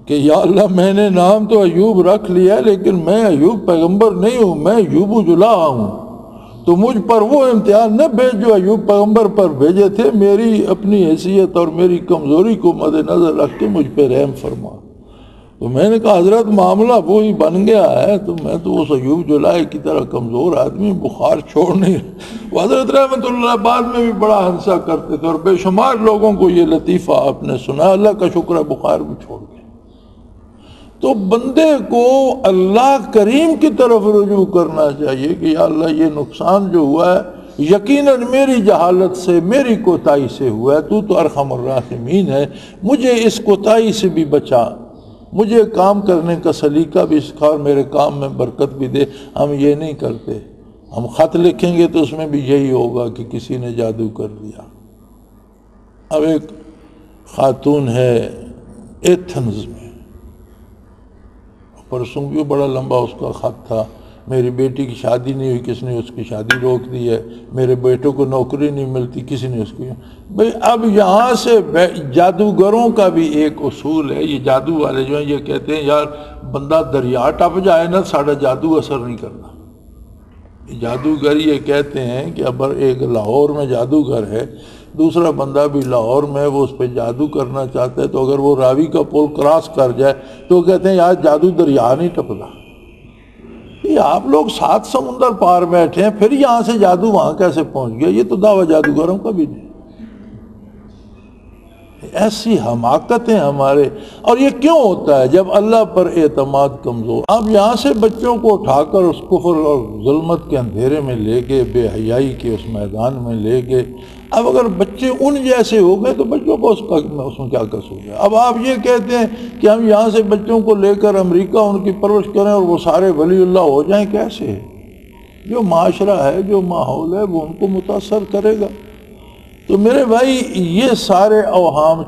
کہ یا اللہ میں نے نام تو ایوب رکھ لیا لیکن میں ایوب پیغمبر نہیں ہوں، میں ایوب جلاح ہوں. تو مجھ پر وہ امتحان نہ بھیج جو ایوب پیغمبر پر بھیجے تھے. میری اپنی حیثیت اور میری کمزوری کو مد نظر رکھ کے مجھ پہ رحم فرما. تو میں نے کہا حضرت معاملہ وہی بن گیا ہے، تو میں تو اس ایوب جلاح کی طرح کمزور آدمی، بخار چھوڑ نہیں. وہ حضرت رحمۃ اللہ بعد میں بھی بڑا ہنسا کرتے تھے اور بے شمار لوگوں کو یہ لطیفہ آپ نے سنا. اللہ کا شکر ہے بخار بھی چھوڑ گیا. تو بندے کو اللہ کریم کی طرف رجوع کرنا چاہیے کہ یا اللہ یہ نقصان جو ہوا ہے یقیناً میری جہالت سے، میری کوتاہی سے ہوا ہے، تو ارحم الراحمین ہے، مجھے اس کوتاہی سے بھی بچا، مجھے کام کرنے کا سلیقہ بھی سکھا اور میرے کام میں برکت بھی دے. ہم یہ نہیں کرتے. ہم خط لکھیں گے تو اس میں بھی یہی ہوگا کہ کسی نے جادو کر دیا. اب ایک خاتون ہے ایتھنز میں، پرسوں بھی بڑا لمبا اس کا خط تھا، میری بیٹی کی شادی نہیں ہوئی، کس نے اس کی شادی روک دی ہے، میرے بیٹوں کو نوکری نہیں ملتی، کسی نے اس کی. بھئی اب یہاں سے جادوگروں کا بھی ایک اصول ہے. یہ جادو والے جو ہیں یہ کہتے ہیں یار بندہ دریا ٹپ جائے نا ساڑھا جادو اثر نہیں کرنا. جادوگر یہ کہتے ہیں کہ اب ایک لاہور میں جادوگر ہے، دوسرا بندہ بھی لاہور میں، وہ اس پہ جادو کرنا چاہتا ہے، تو اگر وہ راوی کا پل کراس کر جائے تو کہتے ہیں یار جادو دریا نہیں ٹپتا. یہ آپ لوگ 7 سمندر پار بیٹھے ہیں، پھر یہاں سے جادو وہاں کیسے پہنچ گیا؟ یہ تو دعویٰ جادوگروں کا بھی نہیں. ایسی حماقتیں ہمارے. اور یہ کیوں ہوتا ہے؟ جب اللہ پر اعتماد کمزور. اب یہاں سے بچوں کو اٹھا کر اس کفر اور ظلمت کے اندھیرے میں لے گئے، بے حیائی کے اس میدان میں لے گئے. اب اگر بچے ان جیسے ہو گئے تو بچوں کو اس میں کیا قصور ہے؟ اب آپ یہ کہتے ہیں کہ ہم یہاں سے بچوں کو لے کر امریکہ ان کی پرورش کریں اور وہ سارے ولی اللہ ہو جائیں، کیسے؟ جو معاشرہ ہے، جو ماحول ہے وہ ان کو متاثر کرے گا. تو میرے بھائی یہ سارے اوہام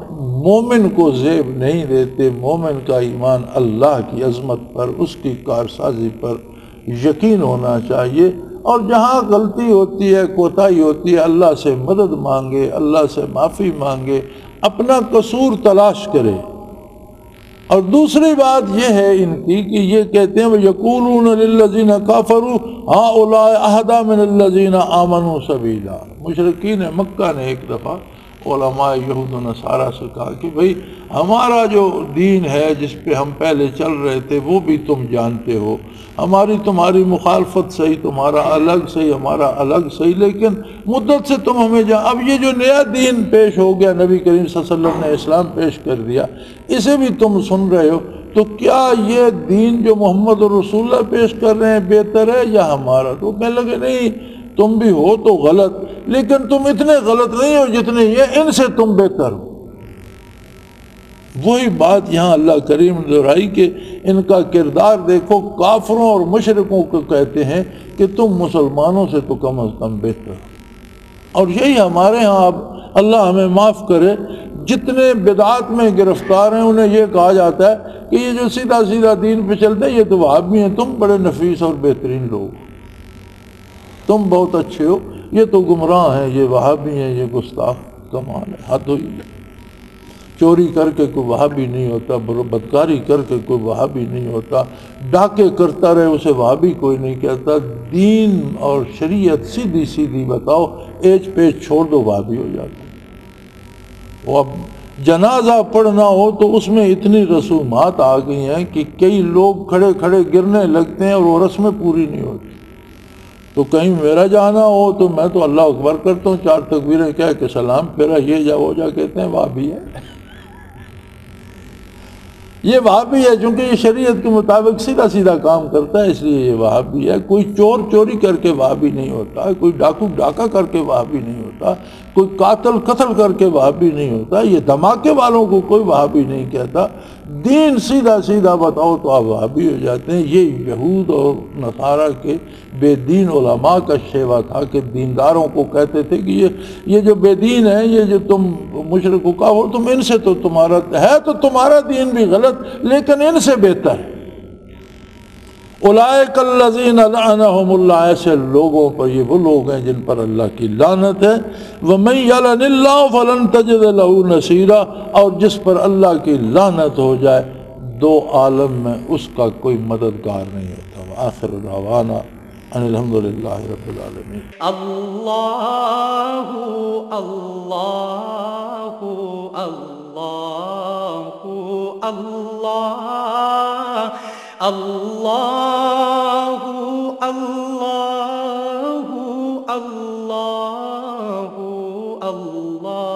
مومن کو زیب نہیں دیتے. مومن کا ایمان اللہ کی عظمت پر، اس کی کارسازی پر یقین ہونا چاہیے، اور جہاں غلطی ہوتی ہے، کوتاہی ہوتی ہے، اللہ سے مدد مانگے، اللہ سے معافی مانگے، اپنا قصور تلاش کرے اور دوسری بات یہ ہے ان کی کہ یہ کہتے ہیں وَيَقُولُونَ لِلَّذِينَ كَفَرُوا هَؤُلَاءِ أَهْدَىٰ مِنَ الَّذِينَ آمَنُوا سَبِيلًا۔ مشرکین مکہ نے ایک دفعہ علماء یہود و نصارہ سے کہا کہ بھئی ہمارا جو دین ہے جس پہ ہم پہلے چل رہے تھے وہ بھی تم جانتے ہو، ہماری تمہاری مخالفت صحیح، تمہارا الگ صحیح، ہمارا الگ صحیح، لیکن مدت سے تم ہمیں اب یہ جو نیا دین پیش ہو گیا، نبی کریم صلی اللہ علیہ وسلم نے اسلام پیش کر دیا، اسے بھی تم سن رہے ہو، تو کیا یہ دین جو محمد رسول اللہ پیش کر رہے ہیں بہتر ہے یا ہمارا؟ تو کہنے لگے نہیں، تم بھی ہو تو غلط، لیکن تم اتنے غلط نہیں ہو جتنے یہ، ان سے تم بہتر ہو۔ وہی بات یہاں اللہ کریم نے دہرائی کہ ان کا کردار دیکھو، کافروں اور مشرکوں کو کہتے ہیں کہ تم مسلمانوں سے تو کم از کم بہتر ہو۔ اور یہی ہمارے ہاں اب اللہ ہمیں معاف کرے، جتنے بدعات میں گرفتار ہیں انہیں یہ کہا جاتا ہے کہ یہ جو سیدھا سیدھا دین پہ چلتے ہیں یہ تو وہابی ہیں، تم بڑے نفیس اور بہترین لوگ، تم بہت اچھے ہو، یہ تو گمراہ ہیں، یہ وہابی ہیں، یہ گستاخ۔ کمال ہے، حد ہوئی ہے۔ چوری کر کے کوئی وہابی نہیں ہوتا، بدکاری کر کے کوئی وہابی نہیں ہوتا، ڈاکے کرتا رہے اسے وہابی کوئی نہیں کہتا۔ دین اور شریعت سیدھی سیدھی بتاؤ، ایج پیج چھوڑ دو، وہابی ہو جاتا۔ وہ اب جنازہ پڑھنا ہو تو اس میں اتنی رسومات آ گئی ہیں کہ کئی لوگ کھڑے کھڑے گرنے لگتے ہیں اور وہ رسمیں پوری نہیں ہوتی۔ تو کہیں میرا جانا ہو تو میں تو اللہ اکبر کرتا ہوں، 4 تکبیریں کہہ کے سلام پھیرا، یہ جا وہ جا، کہتے ہیں وہابی ہے۔ یہ وہابی ہے چونکہ یہ شریعت کے مطابق سیدھا سیدھا کام کرتا ہے، اس لیے یہ وہابی ہے۔ کوئی چور چوری کر کے وہابی نہیں ہوتا، کوئی ڈاکو ڈاکہ کر کے وہابی نہیں ہوتا، کوئی قاتل قتل کر کے وہابی نہیں ہوتا، یہ دھماکے والوں کو کوئی وہابی نہیں کہتا۔ دین سیدھا سیدھا بتاؤ تو آپ وہابی ہو جاتے ہیں۔ یہ یہود اور نصارہ کے بے دین علماء کا شیوا تھا کہ دینداروں کو کہتے تھے کہ یہ جو بے دین ہیں، یہ جو تم مشرک کا ہو، تم ان سے تو تمہارا ہے تو تمہارا دین بھی غلط، لیکن ان سے بہتر ہے۔ اولئک الذین لعنہم اللہ، ایسے لوگوں پر، یہ وہ لوگ ہیں جن پر اللہ کی لعنت ہے۔ ومن یلن اللہ فلن تجد لہ نصیرا، اور جس پر اللہ کی لعنت ہو جائے 2 عالم میں اس کا کوئی مددگار نہیں ہوتا۔ وآخر دعوانا ان الحمدللہ رب العالمین۔ اللہ اللہ اللہ اللہ اللہ اللہ اللہ۔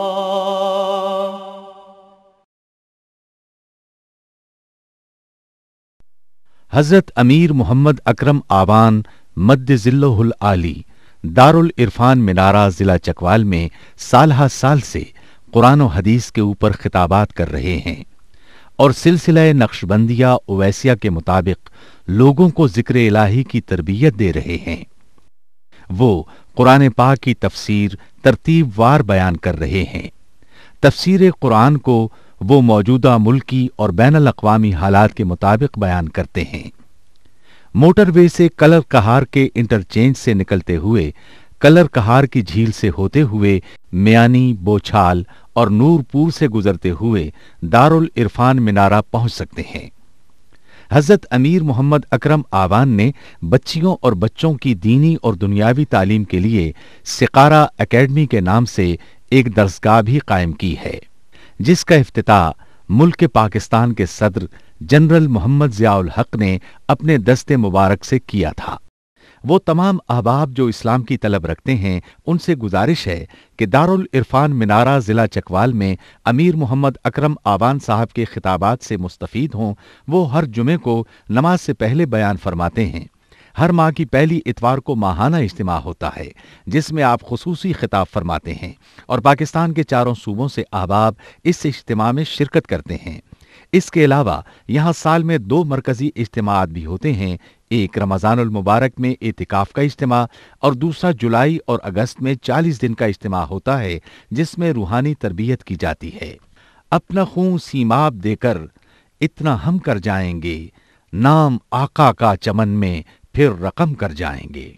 حضرت امیر محمد اکرم آوان مد ظلہ العالی دارالعرفان منارہ ضلع چکوال میں سالہ سال سے قرآن و حدیث کے اوپر خطابات کر رہے ہیں اور سلسلہ نقشبندیہ اویسیہ کے مطابق لوگوں کو ذکر الہی کی تربیت دے رہے ہیں۔ وہ قرآن پاک کی تفسیر ترتیب وار بیان کر رہے ہیں۔ تفسیر قرآن کو وہ موجودہ ملکی اور بین الاقوامی حالات کے مطابق بیان کرتے ہیں۔ موٹر وے سے کلر کہار کے انٹرچینج سے نکلتے ہوئے، کلر کہار کی جھیل سے ہوتے ہوئے، میانی، بوچھال اور نور پور سے گزرتے ہوئے دارالعرفان منارہ پہنچ سکتے ہیں۔ حضرت امیر محمد اکرم آوان نے بچیوں اور بچوں کی دینی اور دنیاوی تعلیم کے لیے سقارہ اکیڈمی کے نام سے ایک درسگاہ بھی قائم کی ہے، جس کا افتتاح ملک پاکستان کے صدر جنرل محمد ضیاء الحق نے اپنے دست مبارک سے کیا تھا۔ وہ تمام احباب جو اسلام کی طلب رکھتے ہیں ان سے گزارش ہے کہ دارالعرفان منارہ ضلع چکوال میں امیر محمد اکرم آوان صاحب کے خطابات سے مستفید ہوں۔ وہ ہر جمعے کو نماز سے پہلے بیان فرماتے ہیں۔ ہر ماہ کی پہلی اتوار کو ماہانہ اجتماع ہوتا ہے جس میں آپ خصوصی خطاب فرماتے ہیں اور پاکستان کے چاروں صوبوں سے احباب اس اجتماع میں شرکت کرتے ہیں۔ اس کے علاوہ یہاں سال میں 2 مرکزی اجتماعات بھی ہوتے ہیں، ایک رمضان المبارک میں اعتکاف کا اجتماع اور دوسرا جولائی اور اگست میں 40 دن کا اجتماع ہوتا ہے جس میں روحانی تربیت کی جاتی ہے۔ اپنا خون سیماب دے کر اتنا ہم کر جائیں گے، نام آقا کا چمن میں پھر رقم کر جائیں گے۔